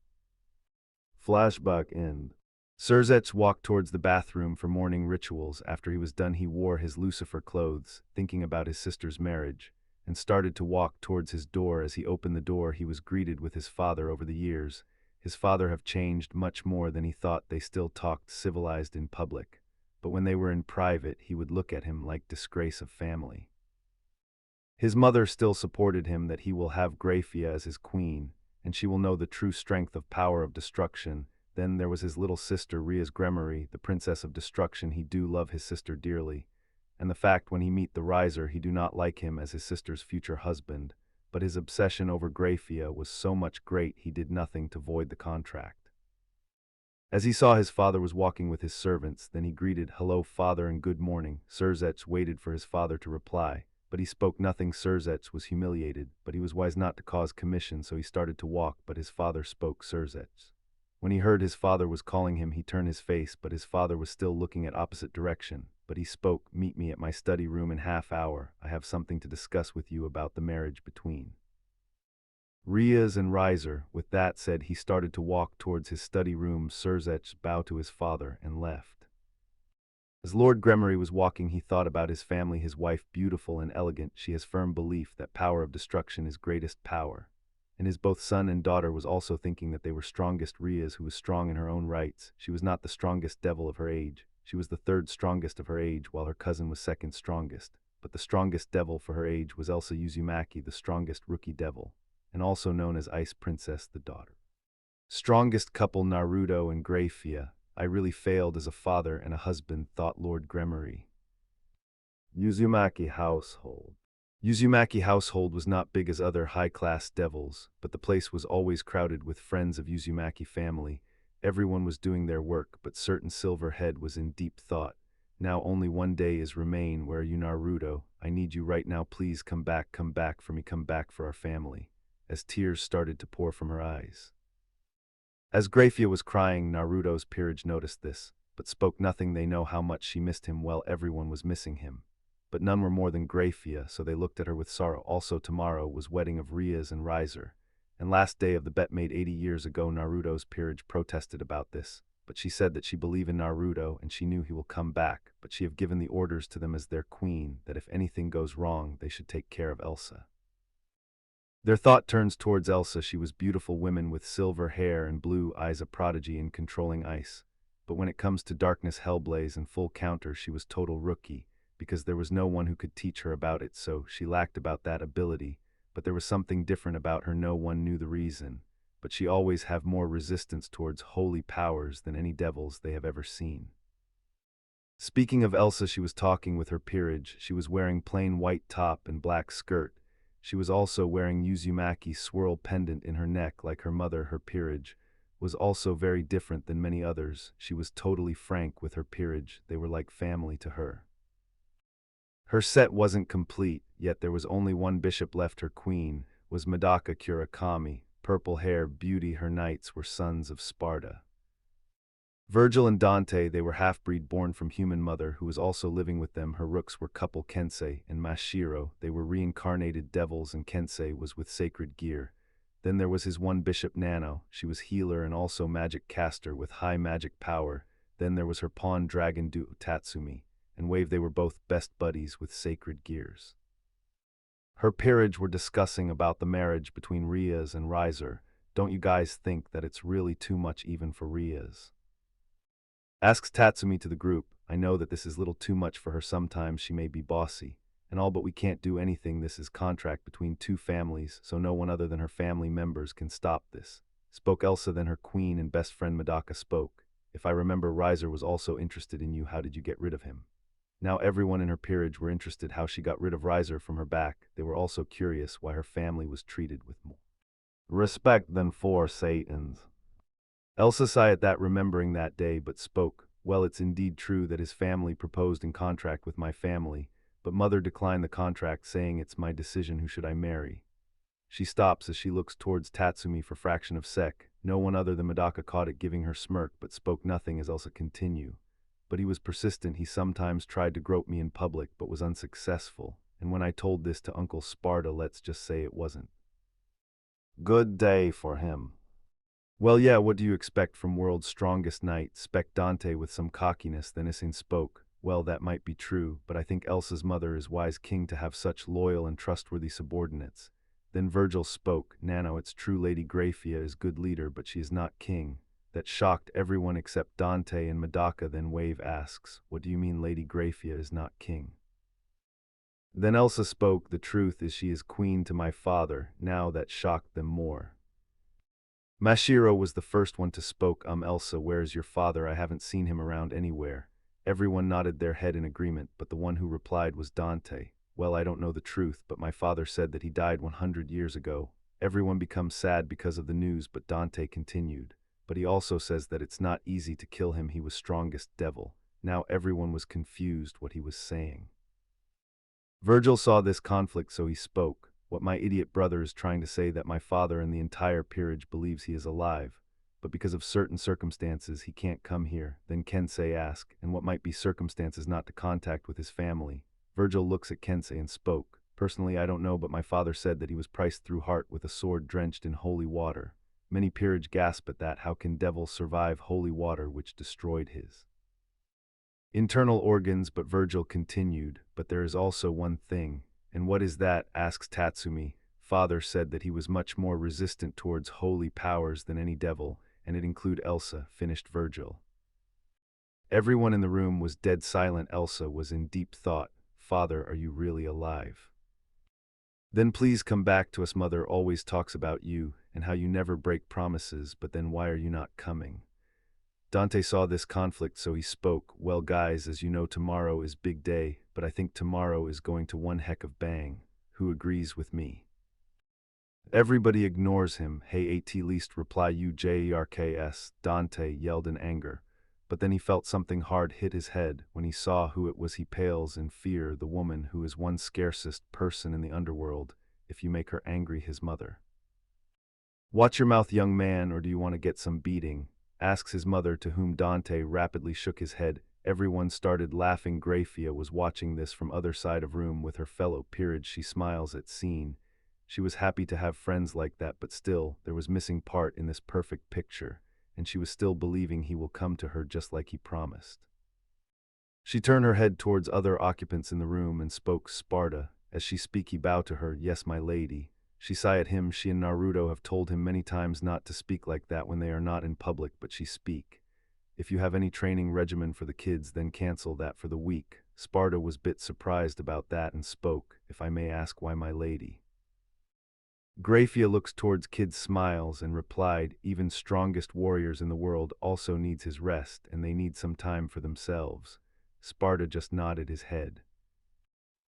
Flashback end. Serzets walked towards the bathroom for morning rituals. After he was done, he wore his Lucifer clothes, thinking about his sister's marriage, and started to walk towards his door. As he opened the door, he was greeted with his father. Over the years, his father have changed much more than he thought. They still talked civilized in public, but when they were in private, he would look at him like disgrace of family. His mother still supported him that he will have Grayfia as his queen, and she will know the true strength of power of destruction. Then there was his little sister Ria's Gremory, the princess of destruction. He do love his sister dearly, and the fact when he meet the riser, he do not like him as his sister's future husband, but his obsession over Grayfia was so much great he did nothing to void the contract. As he saw his father was walking with his servants, then he greeted, hello father and good morning. Serzets waited for his father to reply, but he spoke nothing. Serzets was humiliated, but he was wise not to cause commotion, so he started to walk, but his father spoke. Serzets. When he heard his father was calling him, he turned his face, but his father was still looking at opposite direction. But he spoke, meet me at my study room in half hour. I have something to discuss with you about the marriage between Riaz and Riser. With that said, he started to walk towards his study room. Serzets bowed to his father and left. As Lord Gremory was walking, he thought about his family, his wife, beautiful and elegant. She has firm belief that power of destruction is greatest power. And his both son and daughter was also thinking that they were strongest. Riaz, who was strong in her own rights, she was not the strongest devil of her age. She was the third strongest of her age, while her cousin was second strongest. But the strongest devil for her age was Elsa Uzumaki, the strongest rookie devil, and also known as Ice Princess, the daughter. Strongest couple Naruto and Grayfia. I really failed as a father and a husband, thought Lord Gremory. Uzumaki household. Uzumaki household was not big as other high-class devils, but the place was always crowded with friends of Uzumaki family. Everyone was doing their work, but certain silver head was in deep thought. Now only one day is remain. Where are you, Naruto? I need you right now. Please come back for me, come back for our family. As tears started to pour from her eyes. As Grayfia was crying, Naruto's peerage noticed this, but spoke nothing. They know how much she missed him. Well, everyone was missing him, but none were more than Grayfia, so they looked at her with sorrow. Also, tomorrow was wedding of Riaz and Riser, and last day of the bet made 80 years ago. Naruto's peerage protested about this, but she said that she believed in Naruto and she knew he will come back, but she have given the orders to them as their queen that if anything goes wrong, they should take care of Elsa. Their thought turns towards Elsa. She was beautiful woman with silver hair and blue eyes, a prodigy in controlling ice. But when it comes to darkness, hellblaze, and full counter, she was total rookie, because there was no one who could teach her about it, so she lacked about that ability. But there was something different about her. No one knew the reason, but she always have more resistance towards holy powers than any devils they have ever seen. Speaking of Elsa, she was talking with her peerage. She was wearing plain white top and black skirt. She was also wearing Uzumaki swirl pendant in her neck like her mother. Her peerage was also very different than many others. She was totally frank with her peerage. They were like family to her. Her set wasn't complete, yet there was only one bishop left. Her queen was Medaka Kurakami, purple hair beauty. Her knights were sons of Sparta. Virgil and Dante, they were half-breed born from human mother who was also living with them. Her rooks were couple Kensei and Mashiro. They were reincarnated devils and Kensei was with sacred gear. Then there was his one bishop Nano. She was healer and also magic caster with high magic power. Then there was her pawn dragon Du Tatsumi and Wave. They were both best buddies with sacred gears. Her peerage were discussing about the marriage between Rias and Riser. Don't you guys think that it's really too much even for Rias? Asks Tatsumi to the group. I know that this is little too much for her. Sometimes she may be bossy and all, but we can't do anything. This is contract between two families, so no one other than her family members can stop this. Spoke Elsa. Then her queen and best friend Medaka spoke. If I remember, Riser was also interested in you. How did you get rid of him? Now everyone in her peerage were interested how she got rid of Riser from her back. They were also curious why her family was treated with more respect than four Satans. Elsa sighed at that, remembering that day, but spoke. Well, it's indeed true that his family proposed in contract with my family, but mother declined the contract, saying it's my decision who should I marry. She stops as she looks towards Tatsumi for fraction of sec. No one other than Medaka caught it, giving her smirk, but spoke nothing as Elsa continued. But he was persistent. He sometimes tried to grope me in public, but was unsuccessful. And when I told this to Uncle Sparta, let's just say it wasn't good day for him. Well, yeah, what do you expect from world's strongest knight? Spec Dante with some cockiness. Then Isin spoke. Well, that might be true, but I think Elsa's mother is wise king to have such loyal and trustworthy subordinates. Then Virgil spoke. Nano, it's true Lady Grayfia is good leader, but she is not king. That shocked everyone except Dante and Medaka. Then Wave asks, what do you mean Lady Grayfia is not king? Then Elsa spoke. The truth is she is queen to my father. Now that shocked them more. Mashiro was the first one to spoke. Elsa, where's your father? I haven't seen him around anywhere. Everyone nodded their head in agreement, but the one who replied was Dante. Well, I don't know the truth, but my father said that he died 100 years ago. Everyone becomes sad because of the news, but Dante continued. But he also says that it's not easy to kill him. He was strongest devil. Now everyone was confused what he was saying. Virgil saw this conflict, so he spoke. What my idiot brother is trying to say that my father and the entire peerage believes he is alive, but because of certain circumstances he can't come here. Then Kensei asked, and what might be circumstances not to contact with his family? Virgil looks at Kensei and spoke. Personally, I don't know, but my father said that he was priced through heart with a sword drenched in holy water. Many peerage gasp at that. How can devils survive holy water which destroyed his internal organs? But Virgil continued, but there is also one thing. And what is that? Asks Tatsumi. Father said that he was much more resistant towards holy powers than any devil, and it include Elsa, finished Virgil. Everyone in the room was dead silent. Elsa was in deep thought. Father, are you really alive? Then please come back to us. Mother always talks about you, and how you never break promises, but then why are you not coming? Dante saw this conflict, so he spoke. Well guys, as you know, tomorrow is big day, but I think tomorrow is going to one heck of bang. Who agrees with me? Everybody ignores him. Hey, at least reply you jerks, Dante yelled in anger. But then he felt something hard hit his head. When he saw who it was, he pales in fear. The woman who is one scarcest person in the underworld, if you make her angry, his mother. Watch your mouth, young man, or do you want to get some beating? Asks his mother, to whom Dante rapidly shook his head. Everyone started laughing. Grayfia was watching this from other side of room with her fellow peerage. She smiles at scene. She was happy to have friends like that, but still, there was missing part in this perfect picture, and she was still believing he will come to her just like he promised. She turned her head towards other occupants in the room and spoke. Sparta. As she speak, he bowed to her. Yes, my lady. She sighed at him. She and Naruto have told him many times not to speak like that when they are not in public, but she speak. If you have any training regimen for the kids, then cancel that for the week. Sparta was bit surprised about that and spoke. If I may ask, why, my lady? Grayfia looks towards Kid smiles and replied, even strongest warriors in the world also needs his rest and they need some time for themselves. Sparta just nodded his head.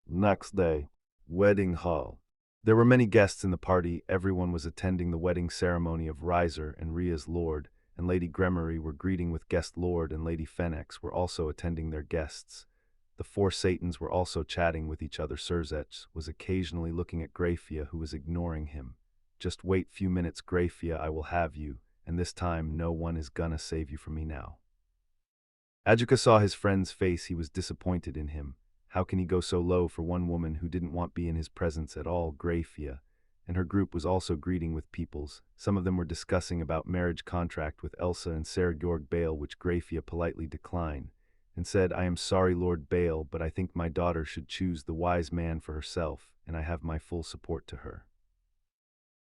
Next day, wedding hall. There were many guests in the party. Everyone was attending the wedding ceremony of Riser and Rhea's lord, and Lady Gremory were greeting with guest lord, and Lady Fennex were also attending their guests. The four Satans were also chatting with each other. Surzech was occasionally looking at Grayfia, who was ignoring him. Just wait few minutes, Grayfia, I will have you, and this time no one is gonna save you from me now. Ajuka saw his friend's face. He was disappointed in him. How can he go so low for one woman who didn't want be in his presence at all? Grayfia and her group was also greeting with peoples. Some of them were discussing about marriage contract with Elsa and Ser Georg Bale, which Grayfia politely declined, and said, I am sorry, Lord Bale, but I think my daughter should choose the wise man for herself, and I have my full support to her.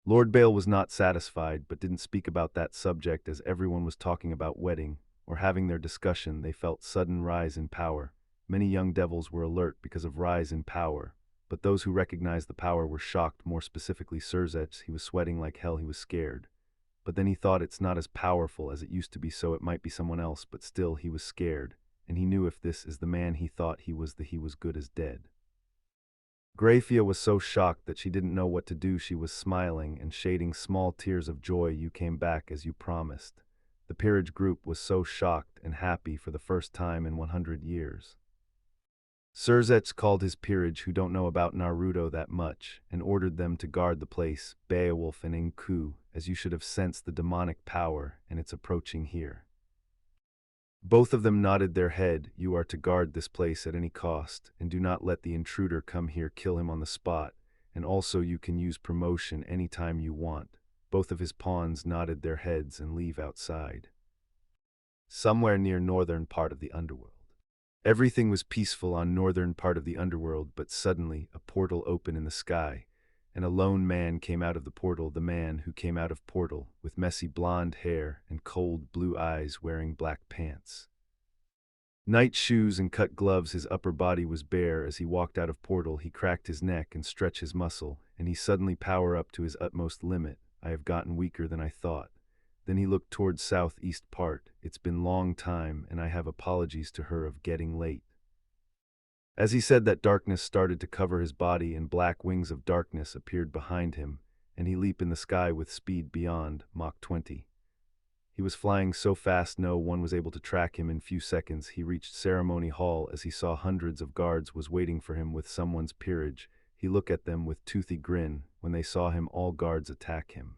Lord Bale was not satisfied, but didn't speak about that subject as everyone was talking about wedding, or having their discussion. They felt sudden rise in power. Many young devils were alert because of rise in power, but those who recognized the power were shocked, more specifically Surzech. He was sweating like hell, he was scared. But then he thought it's not as powerful as it used to be, so it might be someone else, but still he was scared, and he knew if this is the man he thought he was good as dead. Grayfia was so shocked that she didn't know what to do. She was smiling and shading small tears of joy. You came back as you promised. The peerage group was so shocked and happy for the first time in 100 years. Surzech called his peerage, who don't know about Naruto that much, and ordered them to guard the place, Beowulf and Inku, as you should have sensed the demonic power, and it's approaching here. Both of them nodded their head. You are to guard this place at any cost, and do not let the intruder come here. Kill him on the spot, and also you can use promotion anytime you want. Both of his pawns nodded their heads and leave outside. Somewhere near northern part of the underworld. Everything was peaceful on northern part of the underworld, but suddenly a portal opened in the sky, and a lone man came out of the portal. The man who came out of portal, with messy blonde hair and cold blue eyes, wearing black pants, night shoes and cut gloves. His upper body was bare. As he walked out of portal, he cracked his neck and stretched his muscle, and he suddenly power up to his utmost limit. I have gotten weaker than I thought. Then he looked towards southeast part. It's been long time, and I have apologies to her of getting late. As he said that, darkness started to cover his body, and black wings of darkness appeared behind him, and he leaped in the sky with speed beyond Mach 20. He was flying so fast no one was able to track him. In few seconds he reached ceremony hall. As he saw hundreds of guards was waiting for him with someone's peerage, he looked at them with toothy grin. When they saw him, all guards attack him.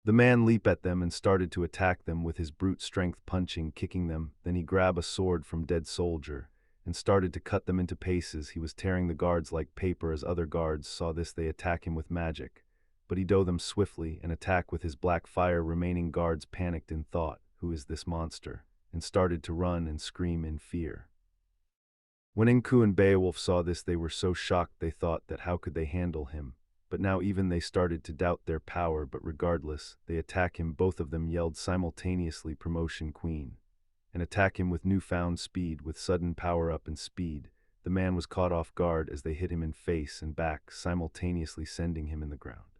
The man leaped at them and started to attack them with his brute strength, punching, kicking them. Then he grabbed a sword from dead soldier and started to cut them into pieces. He was tearing the guards like paper. As other guards saw this, they attack him with magic, but he dove them swiftly and attacked with his black fire. Remaining guards panicked and thought, who is this monster, and started to run and scream in fear. When Inku and Beowulf saw this, they were so shocked they thought that how could they handle him. But now even they started to doubt their power, but regardless, they attack him. Both of them yelled simultaneously, promotion queen, and attack him with newfound speed. With sudden power up and speed, the man was caught off guard as they hit him in face and back, simultaneously sending him in the ground.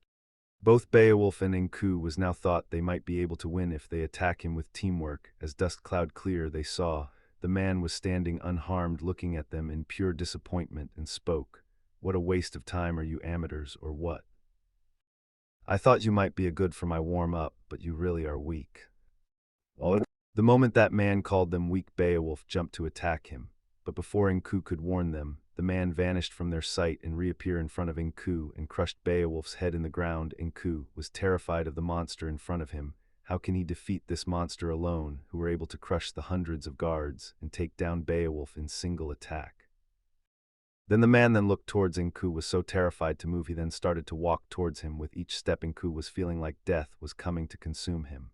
Both Beowulf and Inku was now thought they might be able to win if they attack him with teamwork. As dust cloud clear, they saw the man was standing unharmed, looking at them in pure disappointment, and spoke. What a waste of time. Are you amateurs or what? I thought you might be a good for my warm-up, but you really are weak. The moment that man called them weak, Beowulf jumped to attack him, but before Inku could warn them, the man vanished from their sight and reappeared in front of Inku and crushed Beowulf's head in the ground. Inku was terrified of the monster in front of him. How can he defeat this monster alone, who were able to crush the hundreds of guards and take down Beowulf in single attack? Then the man looked towards Inku, was so terrified to move. He then started to walk towards him. With each step, Inku was feeling like death was coming to consume him.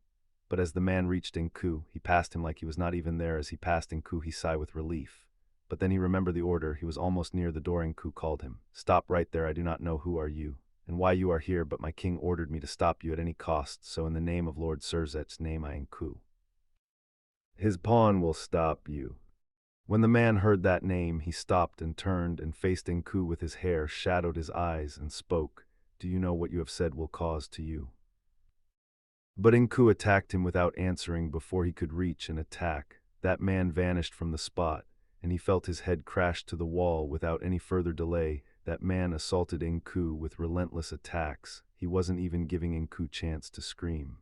But as the man reached Inku, he passed him like he was not even there. As he passed Inku, he sighed with relief. But then he remembered the order. He was almost near the door. Inku called him. Stop right there. I do not know who are you, and why you are here, but my king ordered me to stop you at any cost, so in the name of Lord Surzech's name, I Inku. His pawn will stop you. When the man heard that name, he stopped and turned and faced Inku with his hair shadowed his eyes and spoke. do you know what you have said will cause to you? But Inku attacked him without answering before he could reach and attack. That man vanished from the spot, and he felt his head crash to the wall without any further delay. That man assaulted Inku with relentless attacks. He wasn't even giving Inku chance to scream.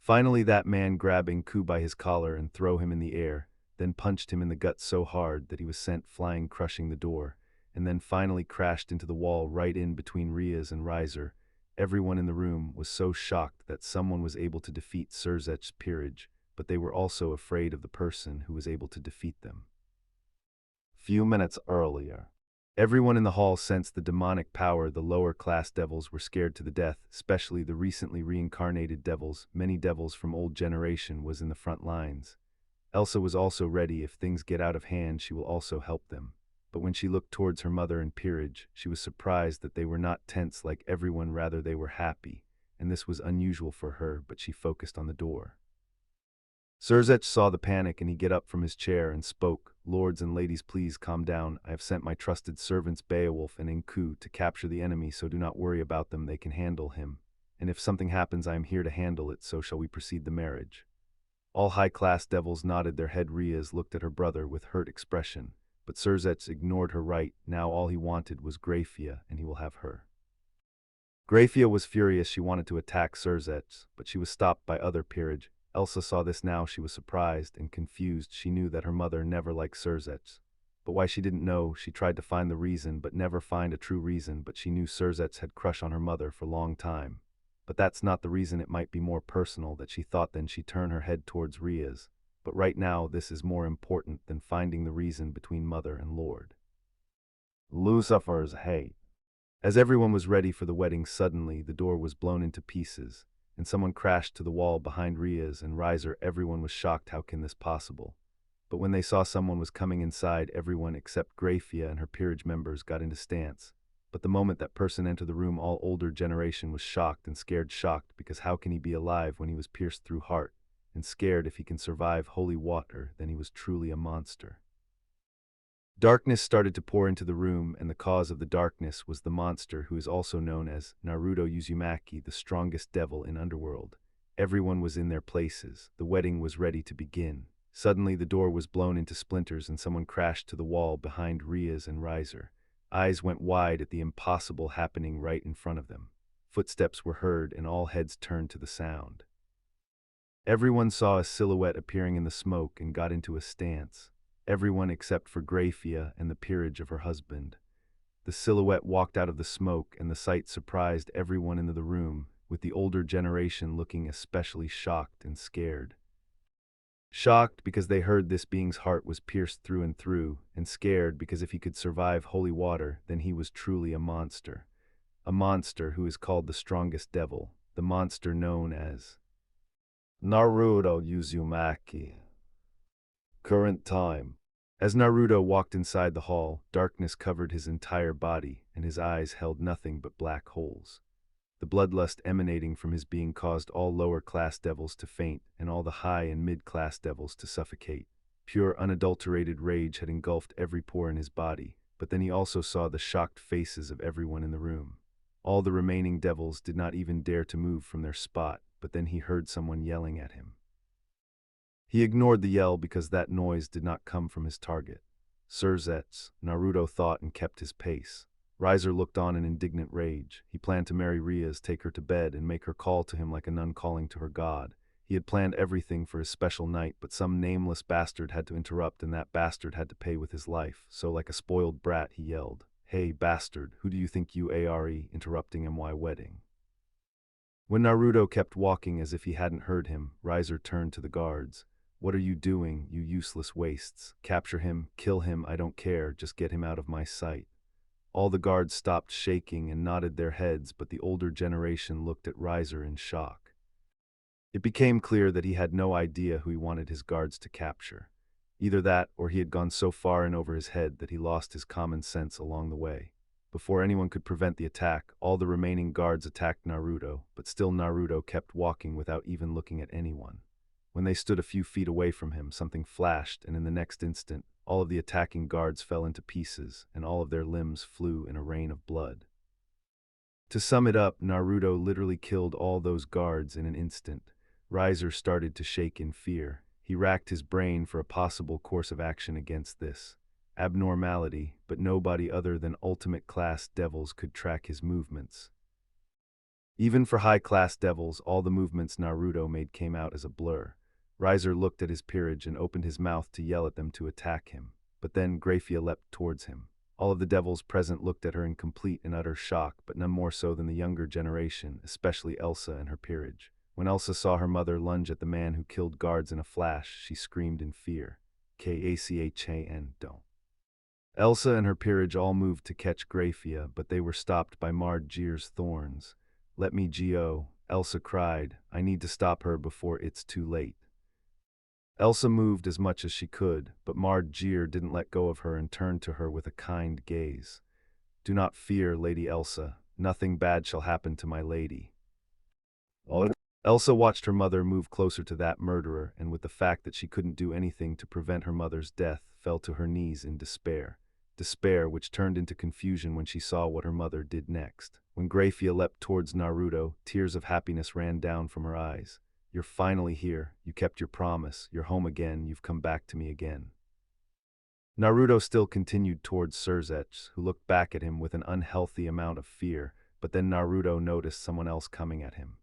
Finally, that man grabbed Inku by his collar and threw him in the air, then punched him in the gut so hard that he was sent flying, crushing the door, and then finally crashed into the wall right in between Riaz and Riser. Everyone in the room was so shocked that someone was able to defeat Surzet's peerage, but they were also afraid of the person who was able to defeat them. Few minutes earlier, everyone in the hall sensed the demonic power. The lower-class devils were scared to the death, especially the recently reincarnated devils. Many devils from old generation was in the front lines. Elsa was also ready. If things get out of hand, she will also help them. But when she looked towards her mother and peerage, she was surprised that they were not tense like everyone, rather they were happy, and this was unusual for her, but she focused on the door. Surzech saw the panic and he get up from his chair and spoke, "Lords and ladies, please calm down. I have sent my trusted servants Beowulf and Inku to capture the enemy, so do not worry about them, they can handle him. And if something happens, I am here to handle it, so shall we proceed the marriage?" All high-class devils nodded their head. Riaz looked at her brother with hurt expression, but Surzech ignored her. Right now all he wanted was Grayfia, and he will have her. Grayfia was furious. She wanted to attack Surzech, but she was stopped by other peerage. Elsa saw this now. She was surprised and confused. She knew that her mother never liked Surzech, but why she didn't know. She tried to find the reason, but never find a true reason. But she knew Surzech had crush on her mother for a long time. But that's not the reason. It might be more personal that she thought. Then she turned her head towards Riaz. But right now this is more important than finding the reason between mother and lord. Lucifer's hate. As everyone was ready for the wedding, suddenly the door was blown into pieces, and someone crashed to the wall behind Riaz and Riser. Everyone was shocked. How can this possible? But when they saw someone was coming inside, everyone except Grayfia and her peerage members got into stance. But the moment that person entered the room, all older generation was shocked and scared. Shocked because how can he be alive when he was pierced through heart? And scared if he can survive holy water, then he was truly a monster. Darkness started to pour into the room, and the cause of the darkness was the monster who is also known as Naruto Uzumaki, the strongest devil in Underworld. Everyone was in their places. The wedding was ready to begin. Suddenly the door was blown into splinters and someone crashed to the wall behind Riaz and Riser. Eyes went wide at the impossible happening right in front of them. Footsteps were heard and all heads turned to the sound. Everyone saw a silhouette appearing in the smoke and got into a stance. Everyone except for Grayfia and the peerage of her husband. The silhouette walked out of the smoke, and the sight surprised everyone in the room, with the older generation looking especially shocked and scared. Shocked because they heard this being's heart was pierced through and scared because if he could survive holy water, then he was truly a monster. A monster who is called the strongest devil, the monster known as Naruto Uzumaki. Current time. As Naruto walked inside the hall, darkness covered his entire body, and his eyes held nothing but black holes. The bloodlust emanating from his being caused all lower-class devils to faint, and all the high and mid-class devils to suffocate. Pure, unadulterated rage had engulfed every pore in his body, but then he also saw the shocked faces of everyone in the room. All the remaining devils did not even dare to move from their spot, but then he heard someone yelling at him. He ignored the yell because that noise did not come from his target. Surzech, Naruto thought, and kept his pace. Riser looked on in indignant rage. He planned to marry Riaz, take her to bed, and make her call to him like a nun calling to her god. He had planned everything for his special night, but some nameless bastard had to interrupt, and that bastard had to pay with his life. So like a spoiled brat, he yelled, "Hey, bastard, who do you think you are, interrupting my wedding?" When Naruto kept walking as if he hadn't heard him, Riser turned to the guards. "What are you doing, you useless wastes? Capture him, kill him, I don't care, just get him out of my sight." All the guards stopped shaking and nodded their heads, but the older generation looked at Riser in shock. It became clear that he had no idea who he wanted his guards to capture. Either that, or he had gone so far in over his head that he lost his common sense along the way. Before anyone could prevent the attack, all the remaining guards attacked Naruto, but still Naruto kept walking without even looking at anyone. When they stood a few feet away from him, something flashed, and in the next instant, all of the attacking guards fell into pieces, and all of their limbs flew in a rain of blood. To sum it up, Naruto literally killed all those guards in an instant. Riser started to shake in fear. He racked his brain for a possible course of action against this abnormality, but nobody other than ultimate-class devils could track his movements. Even for high-class devils, all the movements Naruto made came out as a blur. Riser looked at his peerage and opened his mouth to yell at them to attack him. But then Grayfia leapt towards him. All of the devils present looked at her in complete and utter shock, but none more so than the younger generation, especially Elsa and her peerage. When Elsa saw her mother lunge at the man who killed guards in a flash, she screamed in fear. Kachan don't. Elsa and her peerage all moved to catch Grayfia, but they were stopped by Mardjir's thorns. "Let me go," Elsa cried. "I need to stop her before it's too late." Elsa moved as much as she could, but Mardjir didn't let go of her and turned to her with a kind gaze. "Do not fear, Lady Elsa. Nothing bad shall happen to my lady." Elsa watched her mother move closer to that murderer, and with the fact that she couldn't do anything to prevent her mother's death, fell to her knees in despair. Despair which turned into confusion when she saw what her mother did next. When Grayfia leapt towards Naruto, tears of happiness ran down from her eyes. "You're finally here. You kept your promise. You're home again. You've come back to me again." Naruto still continued towards Surzech, who looked back at him with an unhealthy amount of fear, but then Naruto noticed someone else coming at him.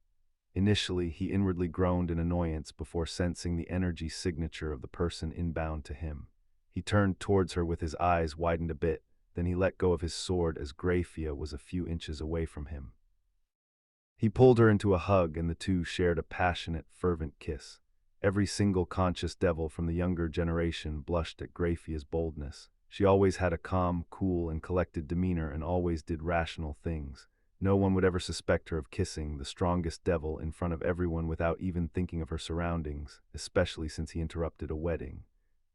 Initially, he inwardly groaned in annoyance before sensing the energy signature of the person inbound to him. He turned towards her with his eyes widened a bit, then he let go of his sword as Grayfia was a few inches away from him. He pulled her into a hug and the two shared a passionate, fervent kiss. Every single conscious devil from the younger generation blushed at Grayfia's boldness. She always had a calm, cool, and collected demeanor and always did rational things. No one would ever suspect her of kissing the strongest devil in front of everyone without even thinking of her surroundings, especially since he interrupted a wedding.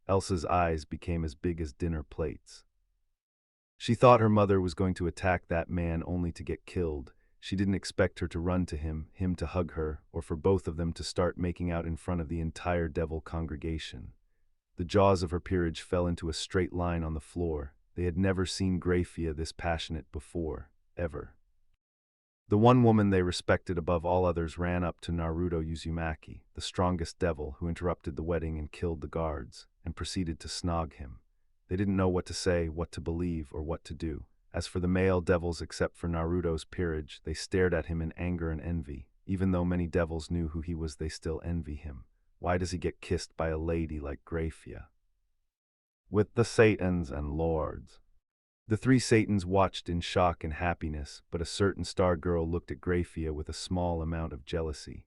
Elsa's eyes became as big as dinner plates. She thought her mother was going to attack that man only to get killed. She didn't expect her to run to him to hug her, or for both of them to start making out in front of the entire devil congregation. The jaws of her peerage fell into a straight line on the floor. They had never seen Grayfia this passionate before, ever. The one woman they respected above all others ran up to Naruto Uzumaki, the strongest devil who interrupted the wedding and killed the guards, and proceeded to snog him. They didn't know what to say, what to believe, or what to do. As for the male devils except for Naruto's peerage, they stared at him in anger and envy. Even though many devils knew who he was, they still envy him. Why does he get kissed by a lady like Grayfia? With the Satans and Lords. The three Satans watched in shock and happiness, but a certain star girl looked at Grayfia with a small amount of jealousy.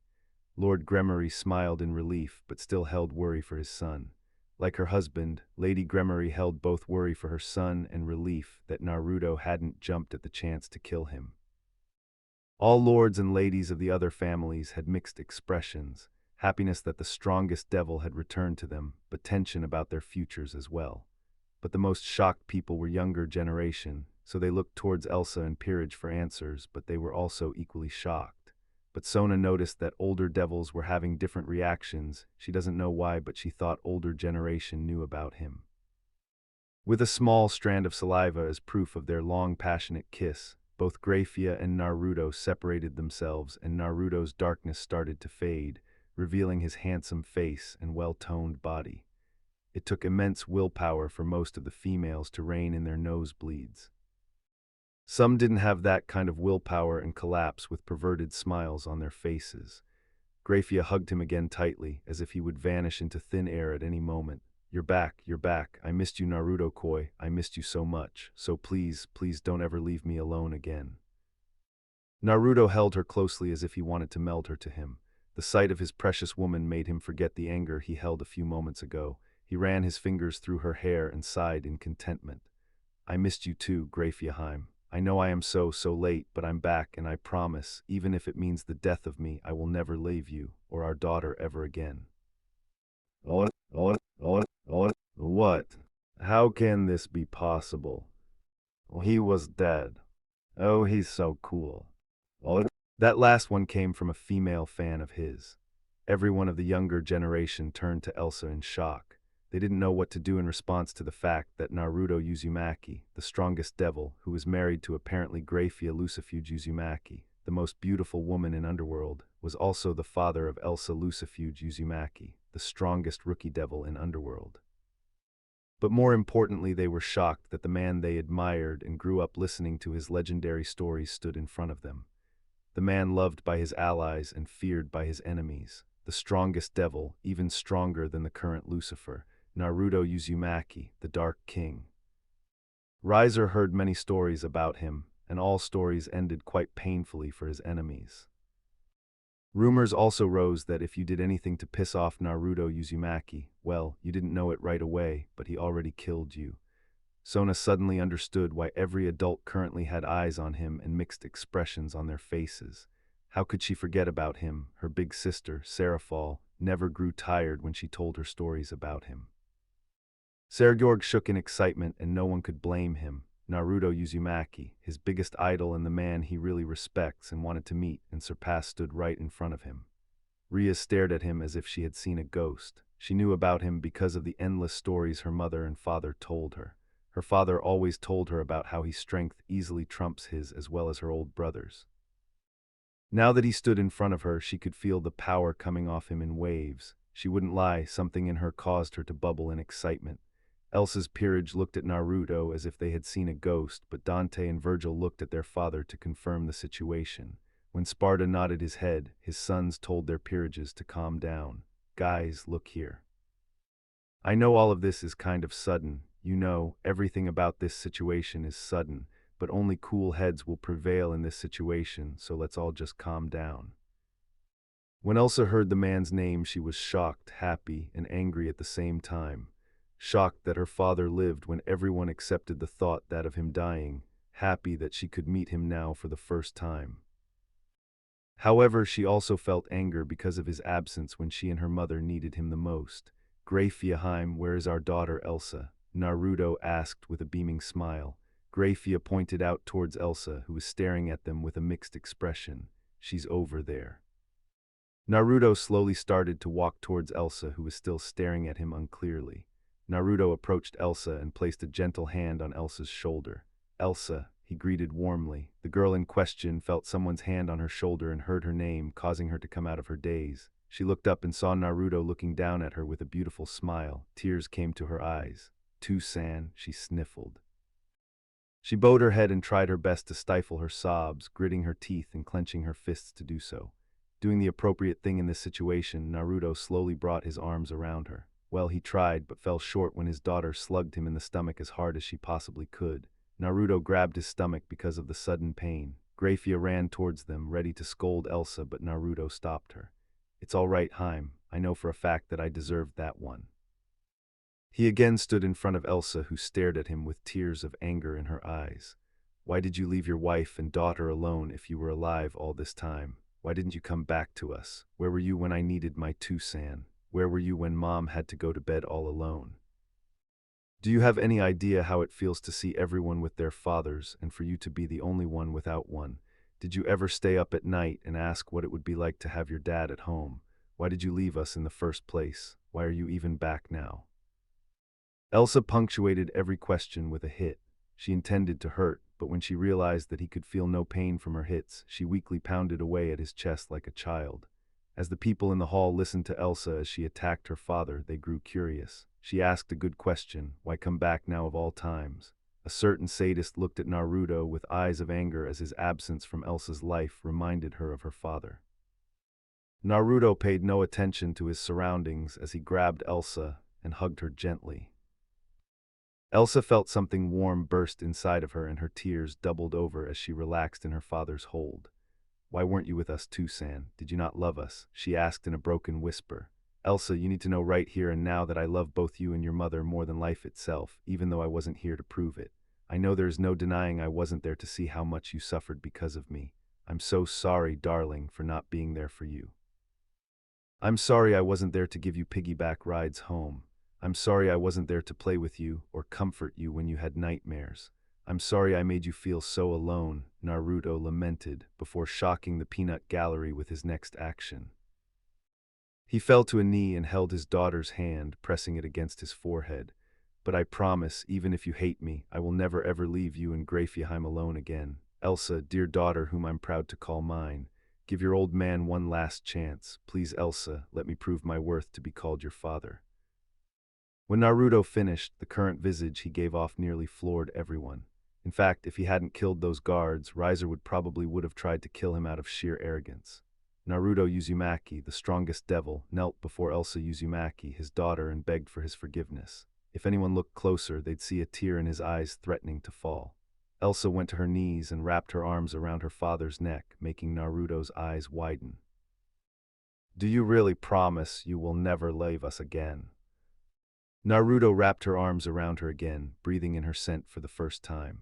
Lord Gremory smiled in relief, but still held worry for his son. Like her husband, Lady Gremory held both worry for her son and relief that Naruto hadn't jumped at the chance to kill him. All lords and ladies of the other families had mixed expressions, happiness that the strongest devil had returned to them, but tension about their futures as well. But the most shocked people were younger generation, so they looked towards Elsa and Peerage for answers, but they were also equally shocked. But Sona noticed that older devils were having different reactions. She doesn't know why, but she thought older generation knew about him. With a small strand of saliva as proof of their long passionate kiss, both Grayfia and Naruto separated themselves and Naruto's darkness started to fade, revealing his handsome face and well-toned body. It took immense willpower for most of the females to rein in their nosebleeds. Some didn't have that kind of willpower and collapse with perverted smiles on their faces. Grayfia hugged him again tightly, as if he would vanish into thin air at any moment. You're back. I missed you, Naruto-koi. I missed you so much. So please, please don't ever leave me alone again." Naruto held her closely as if he wanted to meld her to him. The sight of his precious woman made him forget the anger he held a few moments ago. He ran his fingers through her hair and sighed in contentment. "I missed you too, Grayfia. I know I am so late, but I'm back, and I promise, even if it means the death of me, I will never leave you, or our daughter ever again." What? How can this be possible? Well, he was dead. Oh, he's so cool. That last one came from a female fan of his. Everyone of the younger generation turned to Elsa in shock. They didn't know what to do in response to the fact that Naruto Uzumaki, the strongest devil, who was married to apparently Grayfia Lucifuge Uzumaki, the most beautiful woman in Underworld, was also the father of Elsa Lucifuge Uzumaki, the strongest rookie devil in Underworld. But more importantly, they were shocked that the man they admired and grew up listening to his legendary stories stood in front of them. The man loved by his allies and feared by his enemies, the strongest devil, even stronger than the current Lucifer, Naruto Uzumaki, the Dark King. Riser heard many stories about him, and all stories ended quite painfully for his enemies. Rumors also rose that if you did anything to piss off Naruto Uzumaki, well, you didn't know it right away, but he already killed you. Sona suddenly understood why every adult currently had eyes on him and mixed expressions on their faces. How could she forget about him? Her big sister, Seraphal, never grew tired when she told her stories about him. Sergeorg shook in excitement, and no one could blame him. Naruto Uzumaki, his biggest idol and the man he really respects and wanted to meet and surpass, stood right in front of him. Ria stared at him as if she had seen a ghost. She knew about him because of the endless stories her mother and father told her. Her father always told her about how his strength easily trumps his as well as her old brother's. Now that he stood in front of her, she could feel the power coming off him in waves. She wouldn't lie, something in her caused her to bubble in excitement. Elsa's peerage looked at Naruto as if they had seen a ghost, but Dante and Virgil looked at their father to confirm the situation. When Sparta nodded his head, his sons told their peerages to calm down. Guys, look here. I know all of this is kind of sudden. You know, everything about this situation is sudden, but only cool heads will prevail in this situation, so let's all just calm down. When Elsa heard the man's name, she was shocked, happy, and angry at the same time. Shocked that her father lived when everyone accepted the thought that of him dying, happy that she could meet him now for the first time. However, she also felt anger because of his absence when she and her mother needed him the most. Grayfia, where is our daughter Elsa? Naruto asked with a beaming smile. Grayfia pointed out towards Elsa, who was staring at them with a mixed expression. She's over there. Naruto slowly started to walk towards Elsa, who was still staring at him unclearly. Naruto approached Elsa and placed a gentle hand on Elsa's shoulder. Elsa, he greeted warmly. The girl in question felt someone's hand on her shoulder and heard her name, causing her to come out of her daze. She looked up and saw Naruto looking down at her with a beautiful smile. Tears came to her eyes. "Tu-san," she sniffled. She bowed her head and tried her best to stifle her sobs, gritting her teeth and clenching her fists to do so. Doing the appropriate thing in this situation, Naruto slowly brought his arms around her. Well, he tried, but fell short when his daughter slugged him in the stomach as hard as she possibly could. Naruto grabbed his stomach because of the sudden pain. Grayfia ran towards them, ready to scold Elsa, but Naruto stopped her. "It's all right, Harem. I know for a fact that I deserved that one." He again stood in front of Elsa, who stared at him with tears of anger in her eyes. "Why did you leave your wife and daughter alone if you were alive all this time? Why didn't you come back to us? Where were you when I needed my Tu-san? Where were you when Mom had to go to bed all alone? Do you have any idea how it feels to see everyone with their fathers and for you to be the only one without one? Did you ever stay up at night and ask what it would be like to have your dad at home? Why did you leave us in the first place? Why are you even back now?" Elsa punctuated every question with a hit. She intended to hurt, but when she realized that he could feel no pain from her hits, she weakly pounded away at his chest like a child. As the people in the hall listened to Elsa as she attacked her father, they grew curious. She asked a good question: why come back now of all times? A certain sadist looked at Naruto with eyes of anger as his absence from Elsa's life reminded her of her father. Naruto paid no attention to his surroundings as he grabbed Elsa and hugged her gently. Elsa felt something warm burst inside of her, and her tears doubled over as she relaxed in her father's hold. "Why weren't you with us Tu-san? Did you not love us?" she asked in a broken whisper. "Elsa, you need to know right here and now that I love both you and your mother more than life itself, even though I wasn't here to prove it. I know there is no denying I wasn't there to see how much you suffered because of me. I'm so sorry, darling, for not being there for you. I'm sorry I wasn't there to give you piggyback rides home. I'm sorry I wasn't there to play with you or comfort you when you had nightmares. I'm sorry I made you feel so alone," Naruto lamented before shocking the peanut gallery with his next action. He fell to a knee and held his daughter's hand, pressing it against his forehead. But I promise, even if you hate me, I will never ever leave you and Grayfia alone again. Elsa, dear daughter whom I'm proud to call mine, give your old man one last chance. Please, Elsa, let me prove my worth to be called your father. When Naruto finished, the current visage he gave off nearly floored everyone. In fact, if he hadn't killed those guards, Riser would have tried to kill him out of sheer arrogance. Naruto Uzumaki, the strongest devil, knelt before Elsa Uzumaki, his daughter, and begged for his forgiveness. If anyone looked closer, they'd see a tear in his eyes threatening to fall. Elsa went to her knees and wrapped her arms around her father's neck, making Naruto's eyes widen. Do you really promise you will never leave us again? Naruto wrapped her arms around her again, breathing in her scent for the first time.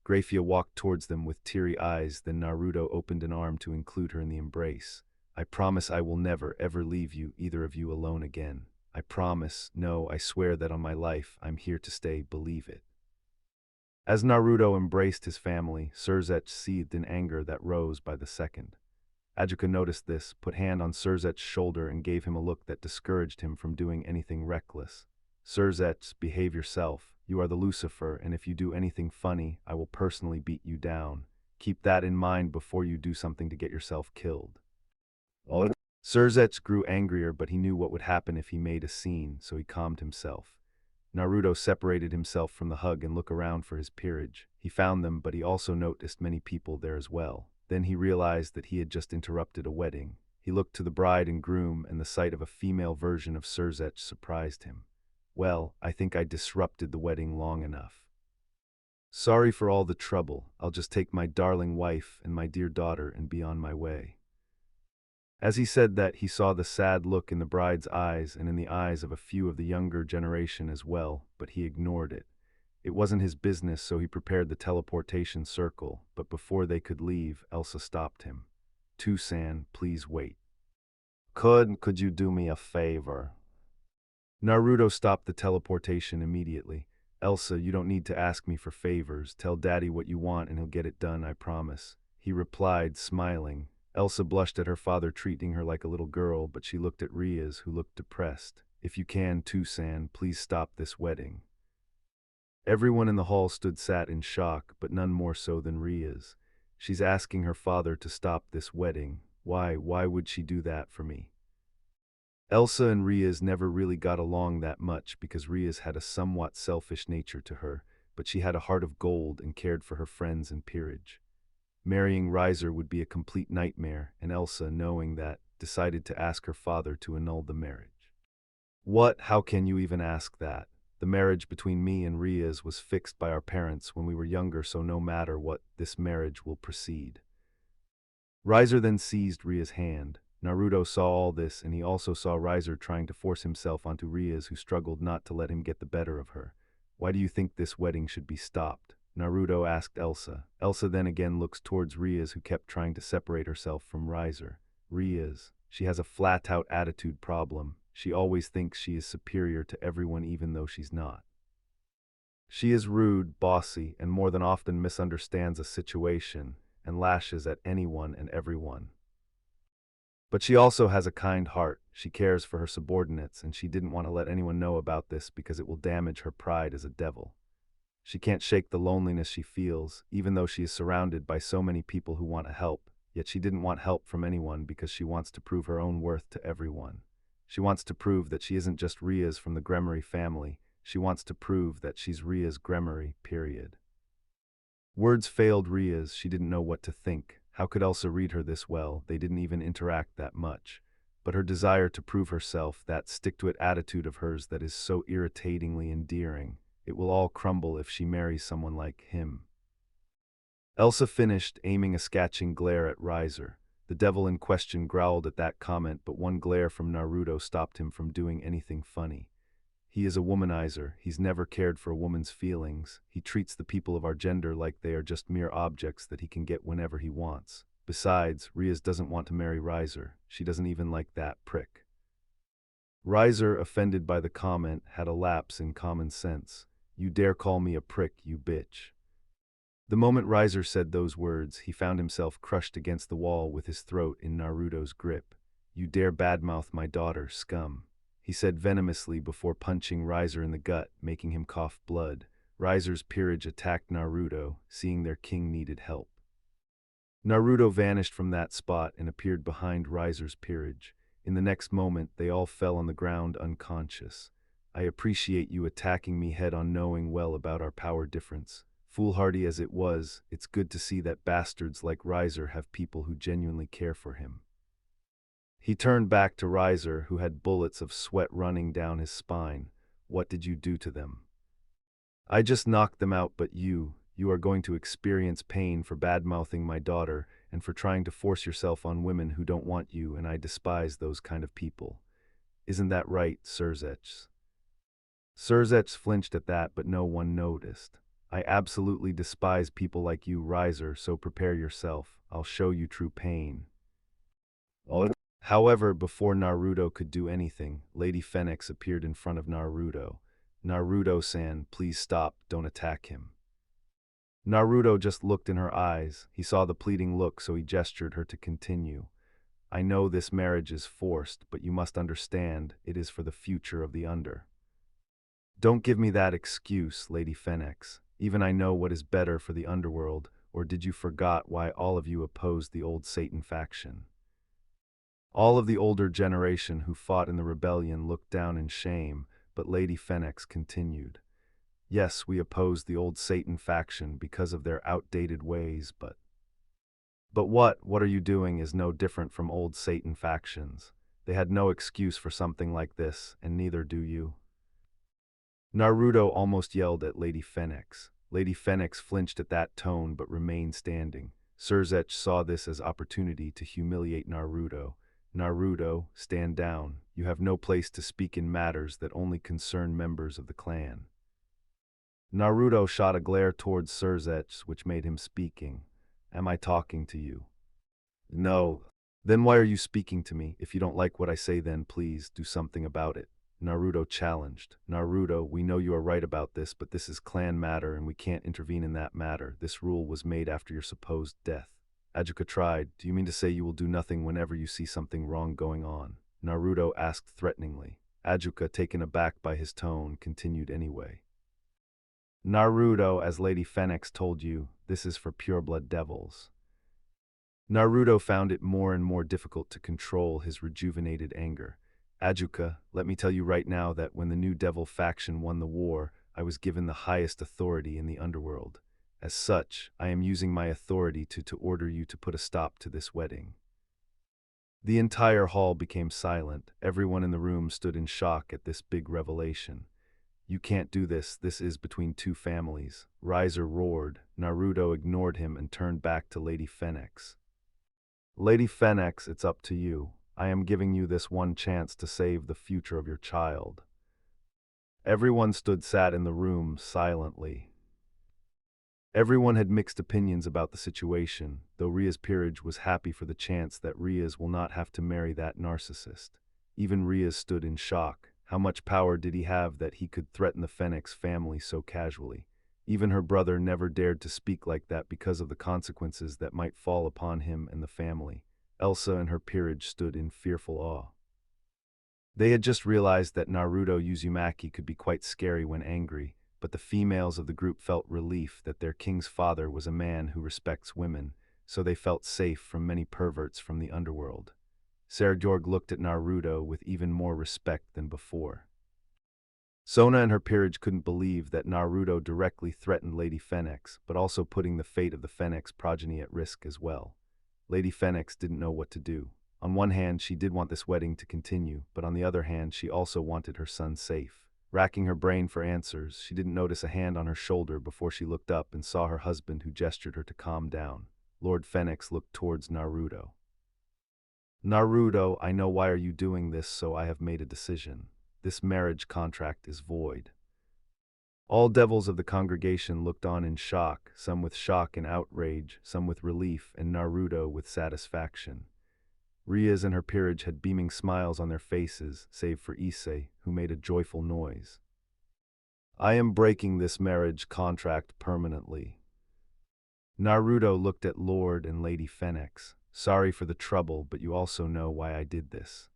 Grayfia walked towards them with teary eyes, then Naruto opened an arm to include her in the embrace. I promise I will never, ever leave you, either of you, alone again. I promise, no, I swear that on my life, I'm here to stay, believe it. As Naruto embraced his family, Surzech seethed in anger that rose by the second. Ajuka noticed this, put hand on Surzech's shoulder and gave him a look that discouraged him from doing anything reckless. Surzech, behave yourself. You are the Lucifer, and if you do anything funny, I will personally beat you down. Keep that in mind before you do something to get yourself killed. Surzech grew angrier, but he knew what would happen if he made a scene, so he calmed himself. Naruto separated himself from the hug and looked around for his peerage. He found them, but he also noticed many people there as well. Then he realized that he had just interrupted a wedding. He looked to the bride and groom, and the sight of a female version of Surzech surprised him. Well, I think I disrupted the wedding long enough. Sorry for all the trouble. I'll just take my darling wife and my dear daughter and be on my way. As he said that, he saw the sad look in the bride's eyes and in the eyes of a few of the younger generation as well, but he ignored it. It wasn't his business, so he prepared the teleportation circle, but before they could leave, Elsa stopped him. Tusan, please wait. Could you do me a favor? Naruto stopped the teleportation immediately. Elsa, you don't need to ask me for favors. Tell Daddy what you want and he'll get it done, I promise. He replied, smiling. Elsa blushed at her father treating her like a little girl, but she looked at Riaz, who looked depressed. If you can, Tusan, please stop this wedding. Everyone in the hall sat in shock, but none more so than Riaz. She's asking her father to stop this wedding. Why would she do that for me? Elsa and Riaz never really got along that much because Riaz had a somewhat selfish nature to her, but she had a heart of gold and cared for her friends and peerage. Marrying Riser would be a complete nightmare, and Elsa, knowing that, decided to ask her father to annul the marriage. What? How can you even ask that? The marriage between me and Riaz was fixed by our parents when we were younger, so no matter what, this marriage will proceed. Riser then seized Riaz's hand. Naruto saw all this, and he also saw Riser trying to force himself onto Riaz, who struggled not to let him get the better of her. Why do you think this wedding should be stopped? Naruto asked Elsa. Elsa then again looks towards Riaz, who kept trying to separate herself from Riser. Riaz, she has a flat-out attitude problem. She always thinks she is superior to everyone even though she's not. She is rude, bossy, and more than often misunderstands a situation and lashes at anyone and everyone. But she also has a kind heart. She cares for her subordinates, and she didn't want to let anyone know about this because it will damage her pride as a devil. She can't shake the loneliness she feels, even though she is surrounded by so many people who want to help, yet she didn't want help from anyone because she wants to prove her own worth to everyone. She wants to prove that she isn't just Riaz from the Gremory family, she wants to prove that she's Riaz Gremory, period. Words failed Riaz, she didn't know what to think. How could Elsa read her this well? They didn't even interact that much. But her desire to prove herself, that stick-to-it attitude of hers that is so irritatingly endearing, it will all crumble if she marries someone like him. Elsa finished, aiming a scatching glare at Riser. The devil in question growled at that comment, but one glare from Naruto stopped him from doing anything funny. He is a womanizer. He's never cared for a woman's feelings. He treats the people of our gender like they are just mere objects that he can get whenever he wants. Besides, Riaz doesn't want to marry Riser. She doesn't even like that prick. Riser, offended by the comment, had a lapse in common sense. You dare call me a prick, you bitch. The moment Riser said those words, he found himself crushed against the wall with his throat in Naruto's grip. You dare badmouth my daughter, scum, he said venomously before punching Riser in the gut, making him cough blood. Riser's peerage attacked Naruto, seeing their king needed help. Naruto vanished from that spot and appeared behind Riser's peerage. In the next moment, they all fell on the ground unconscious. I appreciate you attacking me head-on knowing well about our power difference. Foolhardy as it was, it's good to see that bastards like Riser have people who genuinely care for him. He turned back to Riser, who had bullets of sweat running down his spine. What did you do to them? I just knocked them out, but you are going to experience pain for bad-mouthing my daughter and for trying to force yourself on women who don't want you, and I despise those kind of people. Isn't that right, Surzech? Surzech flinched at that, but no one noticed. I absolutely despise people like you, Riser, so prepare yourself. I'll show you true pain. However, before Naruto could do anything, Lady Phoenix appeared in front of Naruto. Naruto-san, please stop, don't attack him. Naruto just looked in her eyes. He saw the pleading look, so he gestured her to continue. I know this marriage is forced, but you must understand, it is for the future of the Under. Don't give me that excuse, Lady Phoenix. Even I know what is better for the underworld, or did you forgot why all of you opposed the old Satan faction? All of the older generation who fought in the rebellion looked down in shame, but Lady Phoenix continued. Yes, we opposed the old Satan faction because of their outdated ways, but what are you doing is no different from old Satan factions. They had no excuse for something like this, and neither do you. Naruto almost yelled at Lady Phoenix. Lady Phoenix flinched at that tone but remained standing. Surzech saw this as opportunity to humiliate Naruto. Naruto, stand down. You have no place to speak in matters that only concern members of the clan. Naruto shot a glare towards Surzech, which made him speaking. Am I talking to you? No. Then why are you speaking to me? If you don't like what I say, then please do something about it. Naruto challenged. Naruto, we know you are right about this, but this is clan matter and we can't intervene in that matter. This rule was made after your supposed death. Ajuka tried. Do you mean to say you will do nothing whenever you see something wrong going on? Naruto asked threateningly. Ajuka, taken aback by his tone, continued anyway. Naruto, as Lady Phoenix told you, this is for pureblood devils. Naruto found it more and more difficult to control his rejuvenated anger. Ajuka, let me tell you right now that when the new devil faction won the war, I was given the highest authority in the underworld. As such, I am using my authority to order you to put a stop to this wedding. The entire hall became silent. Everyone in the room stood in shock at this big revelation. You can't do this. This is between two families. Riser roared. Naruto ignored him and turned back to Lady Phoenix. Lady Phoenix, it's up to you. I am giving you this one chance to save the future of your child. Everyone sat in the room silently. Everyone had mixed opinions about the situation, though Ria's peerage was happy for the chance that Ria's will not have to marry that narcissist. Even Ria stood in shock. How much power did he have that he could threaten the Phoenix family so casually? Even her brother never dared to speak like that because of the consequences that might fall upon him and the family. Elsa and her peerage stood in fearful awe. They had just realized that Naruto Uzumaki could be quite scary when angry, but the females of the group felt relief that their king's father was a man who respects women, so they felt safe from many perverts from the underworld. Sergeorg looked at Naruto with even more respect than before. Sona and her peerage couldn't believe that Naruto directly threatened Lady Phoenix, but also putting the fate of the Phoenix progeny at risk as well. Lady Phoenix didn't know what to do. On one hand, she did want this wedding to continue, but on the other hand, she also wanted her son safe. Racking her brain for answers, she didn't notice a hand on her shoulder before she looked up and saw her husband, who gestured her to calm down. Lord Phoenix looked towards Naruto. Naruto, I know why are you doing this, so I have made a decision. This marriage contract is void. All devils of the congregation looked on in shock, some with shock and outrage, some with relief, and Naruto with satisfaction. Rias and her peerage had beaming smiles on their faces, save for Issei, who made a joyful noise. I am breaking this marriage contract permanently. Naruto looked at Lord and Lady Phoenix. Sorry for the trouble, but you also know why I did this.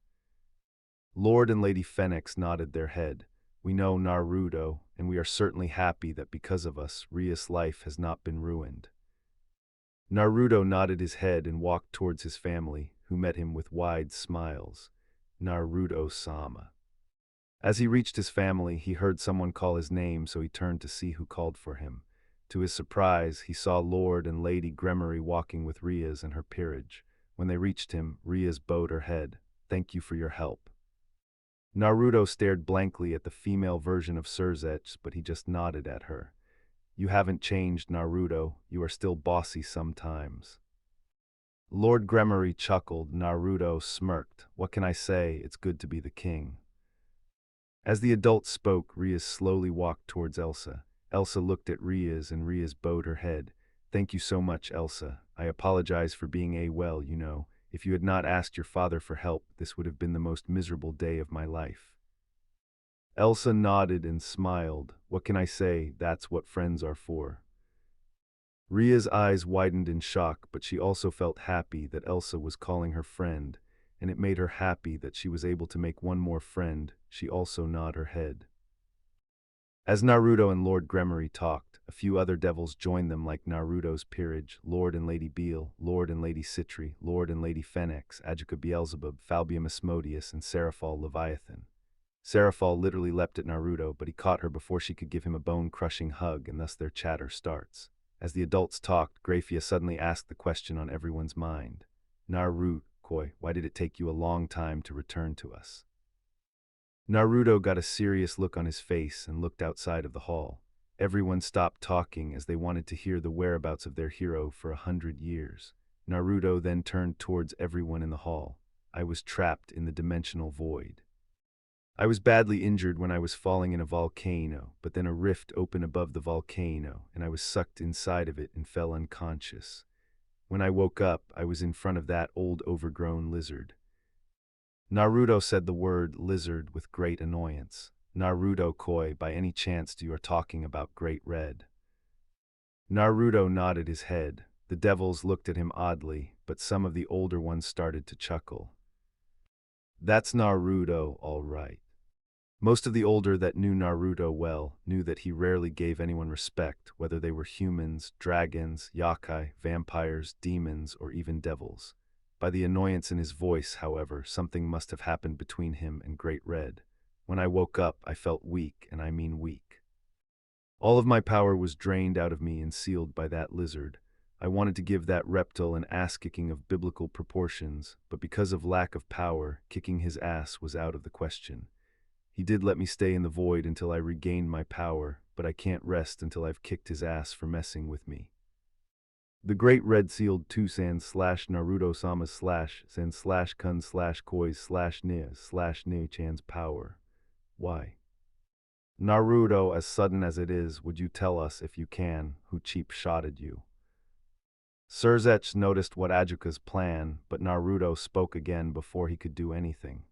Lord and Lady Fenix nodded their head. We know Naruto, and we are certainly happy that because of us, Ria's life has not been ruined. Naruto nodded his head and walked towards his family, who met him with wide smiles. Naruto-sama. As he reached his family, he heard someone call his name, so he turned to see who called for him. To his surprise, he saw Lord and Lady Gremory walking with Rias and her peerage. When they reached him, Rias bowed her head. Thank you for your help. Naruto stared blankly at the female version of Surzech, but he just nodded at her. You haven't changed, Naruto. You are still bossy sometimes. Lord Gremory chuckled. Naruto smirked. What can I say? It's good to be the king. As the adult spoke, Rias slowly walked towards Elsa. Elsa looked at Rias and Rias bowed her head. Thank you so much, Elsa. I apologize for being well, you know. If you had not asked your father for help, this would have been the most miserable day of my life. Elsa nodded and smiled. What can I say? That's what friends are for. Ria's eyes widened in shock, but she also felt happy that Elsa was calling her friend, and it made her happy that she was able to make one more friend. She also nodded her head. As Naruto and Lord Gremory talked, a few other devils joined them like Naruto's peerage, Lord and Lady Beale, Lord and Lady Citri, Lord and Lady Fenix, Adjuka Beelzebub, Falbium Asmodeus, and Seraphol Leviathan. Seraphol literally leapt at Naruto, but he caught her before she could give him a bone-crushing hug, and thus their chatter starts. As the adults talked, Grayfia suddenly asked the question on everyone's mind. Naruto, why did it take you a long time to return to us? Naruto got a serious look on his face and looked outside of the hall. Everyone stopped talking as they wanted to hear the whereabouts of their hero for 100 years. Naruto then turned towards everyone in the hall. I was trapped in the dimensional void. I was badly injured when I was falling in a volcano, but then a rift opened above the volcano, and I was sucked inside of it and fell unconscious. When I woke up, I was in front of that old overgrown lizard. Naruto said the word lizard with great annoyance. Naruto-koi, by any chance you are talking about Great Red? Naruto nodded his head. The devils looked at him oddly, but some of the older ones started to chuckle. That's Naruto, all right. Most of the older that knew Naruto well knew that he rarely gave anyone respect, whether they were humans, dragons, yokai, vampires, demons, or even devils. By the annoyance in his voice, however, something must have happened between him and Great Red. When I woke up, I felt weak, and I mean weak. All of my power was drained out of me and sealed by that lizard. I wanted to give that reptile an ass-kicking of biblical proportions, but because of lack of power, kicking his ass was out of the question. He did let me stay in the void until I regained my power, but I can't rest until I've kicked his ass for messing with me. The Great Red sealed 2san/Naruto-sama/sen/kun/kois/nia/ni/chan's power. Why? Naruto, as sudden as it is, would you tell us, if you can, who cheap-shotted you? Surzech noticed what Adjuka's plan, but Naruto spoke again before he could do anything.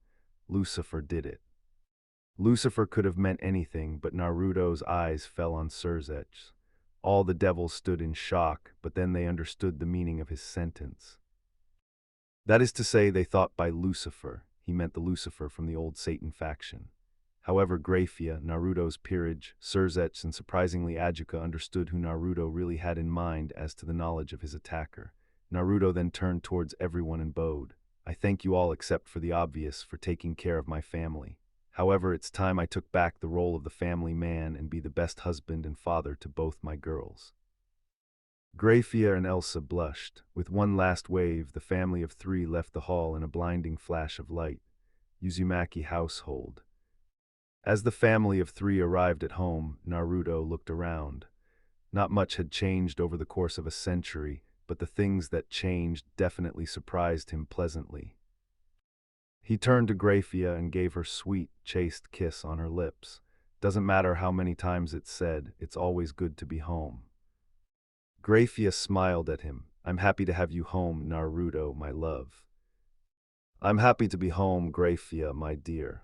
Lucifer did it. Lucifer could have meant anything, but Naruto's eyes fell on Surzech. All the devils stood in shock, but then they understood the meaning of his sentence. That is to say, they thought by Lucifer, he meant the Lucifer from the old Satan faction. However, Grayfia, Naruto's peerage, Surzech, and surprisingly Adjuka understood who Naruto really had in mind as to the knowledge of his attacker. Naruto then turned towards everyone and bowed. I thank you all except for the obvious for taking care of my family. However, it's time I took back the role of the family man and be the best husband and father to both my girls. Grayfia and Elsa blushed. With one last wave, the family of three left the hall in a blinding flash of light. Uzumaki household. As the family of three arrived at home, Naruto looked around. Not much had changed over the course of a century, but the things that changed definitely surprised him pleasantly. He turned to Grayfia and gave her sweet, chaste kiss on her lips. Doesn't matter how many times it's said, it's always good to be home. Grayfia smiled at him. I'm happy to have you home, Naruto, my love. I'm happy to be home, Grayfia, my dear.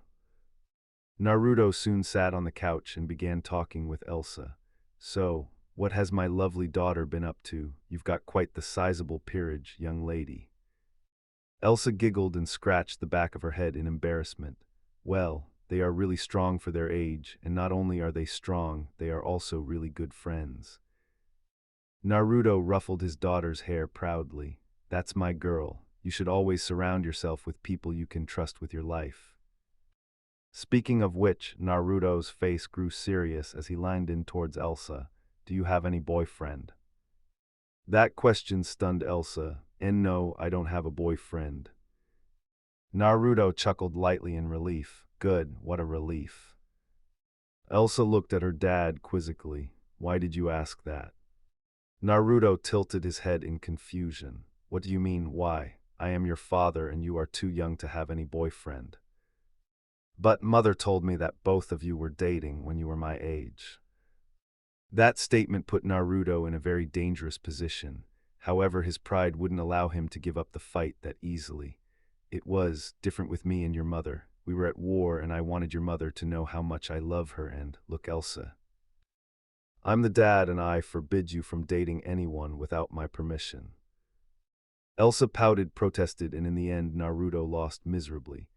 Naruto soon sat on the couch and began talking with Elsa. So, what has my lovely daughter been up to? You've got quite the sizable peerage, young lady. Elsa giggled and scratched the back of her head in embarrassment. Well, they are really strong for their age, and not only are they strong, they are also really good friends. Naruto ruffled his daughter's hair proudly. That's my girl. You should always surround yourself with people you can trust with your life. Speaking of which, Naruto's face grew serious as he leaned in towards Elsa. Do you have any boyfriend? That question stunned Elsa. And no, I don't have a boyfriend. Naruto chuckled lightly in relief. Good, what a relief. Elsa looked at her dad quizzically. Why did you ask that? Naruto tilted his head in confusion. What do you mean, why? I am your father and you are too young to have any boyfriend. But mother told me that both of you were dating when you were my age. That statement put Naruto in a very dangerous position. However, his pride wouldn't allow him to give up the fight that easily. It was different with me and your mother. We were at war and I wanted your mother to know how much I love her and, look, Elsa. I'm the dad and I forbid you from dating anyone without my permission. Elsa pouted, protested, and in the end Naruto lost miserably.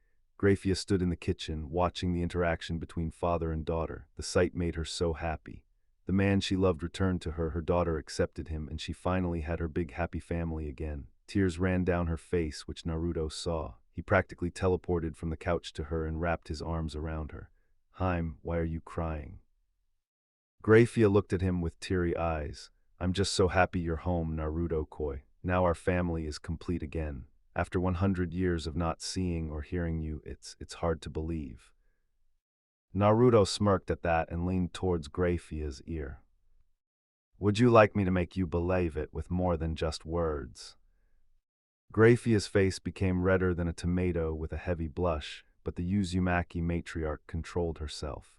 Grayfia stood in the kitchen, watching the interaction between father and daughter. The sight made her so happy. The man she loved returned to her, her daughter accepted him, and she finally had her big happy family again. Tears ran down her face, which Naruto saw. He practically teleported from the couch to her and wrapped his arms around her. Harem, why are you crying? Grayfia looked at him with teary eyes. I'm just so happy you're home, Naruto Koi. Now our family is complete again. After 100 years of not seeing or hearing you, it's hard to believe. Naruto smirked at that and leaned towards Grayfia's ear. Would you like me to make you believe it with more than just words? Grayfia's face became redder than a tomato with a heavy blush, but the Uzumaki matriarch controlled herself.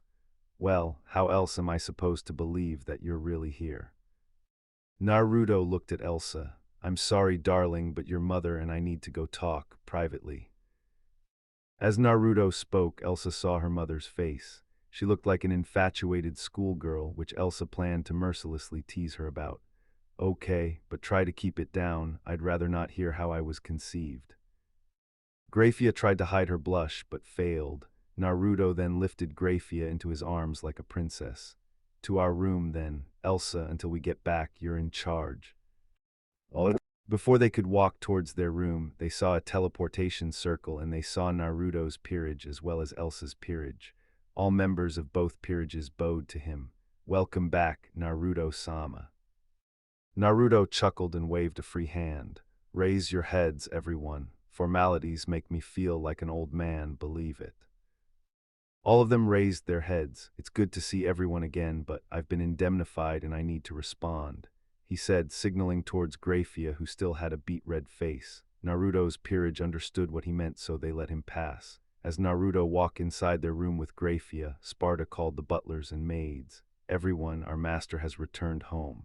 Well, how else am I supposed to believe that you're really here? Naruto looked at Elsa. I'm sorry, darling, but your mother and I need to go talk privately. As Naruto spoke, Elsa saw her mother's face. She looked like an infatuated schoolgirl, which Elsa planned to mercilessly tease her about. Okay, but try to keep it down. I'd rather not hear how I was conceived. Grayfia tried to hide her blush, but failed. Naruto then lifted Grayfia into his arms like a princess. To our room, then. Elsa, until we get back, you're in charge. Before they could walk towards their room, they saw a teleportation circle and they saw Naruto's peerage as well as Elsa's peerage. All members of both peerages bowed to him. Welcome back, Naruto-sama. Naruto chuckled and waved a free hand. Raise your heads, everyone. Formalities make me feel like an old man, believe it. All of them raised their heads. It's good to see everyone again, but I've been indemnified and I need to respond, he said, signaling towards Grayfia, who still had a beet-red face. Naruto's peerage understood what he meant, so they let him pass. As Naruto walked inside their room with Grayfia, Sparta called the butlers and maids. Everyone, our master has returned home.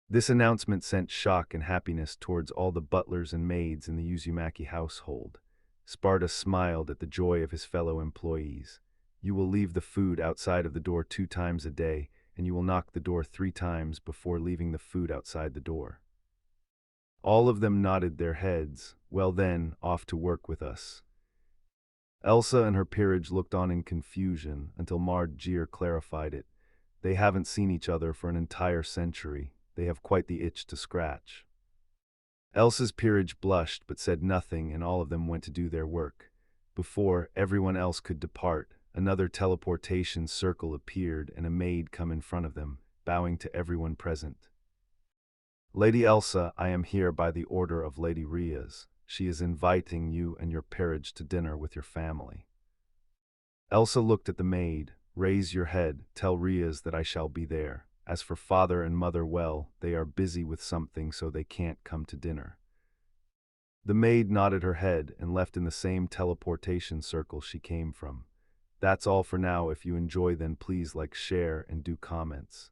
This announcement sent shock and happiness towards all the butlers and maids in the Uzumaki household. Sparta smiled at the joy of his fellow employees. You will leave the food outside of the door 2 times a day, and you will knock the door 3 times before leaving the food outside the door. All of them nodded their heads. Well then, off to work with us. Elsa and her peerage looked on in confusion until Margir clarified it. They haven't seen each other for an entire century. They have quite the itch to scratch. Elsa's peerage blushed but said nothing, and all of them went to do their work. Before everyone else could depart, another teleportation circle appeared and a maid come in front of them, bowing to everyone present. Lady Elsa, I am here by the order of Lady Rias. She is inviting you and your peerage to dinner with your family. Elsa looked at the maid. Raise your head, tell Rias that I shall be there. As for father and mother, well, they are busy with something so they can't come to dinner. The maid nodded her head and left in the same teleportation circle she came from. That's all for now. If you enjoy, then please like, share, and do comments.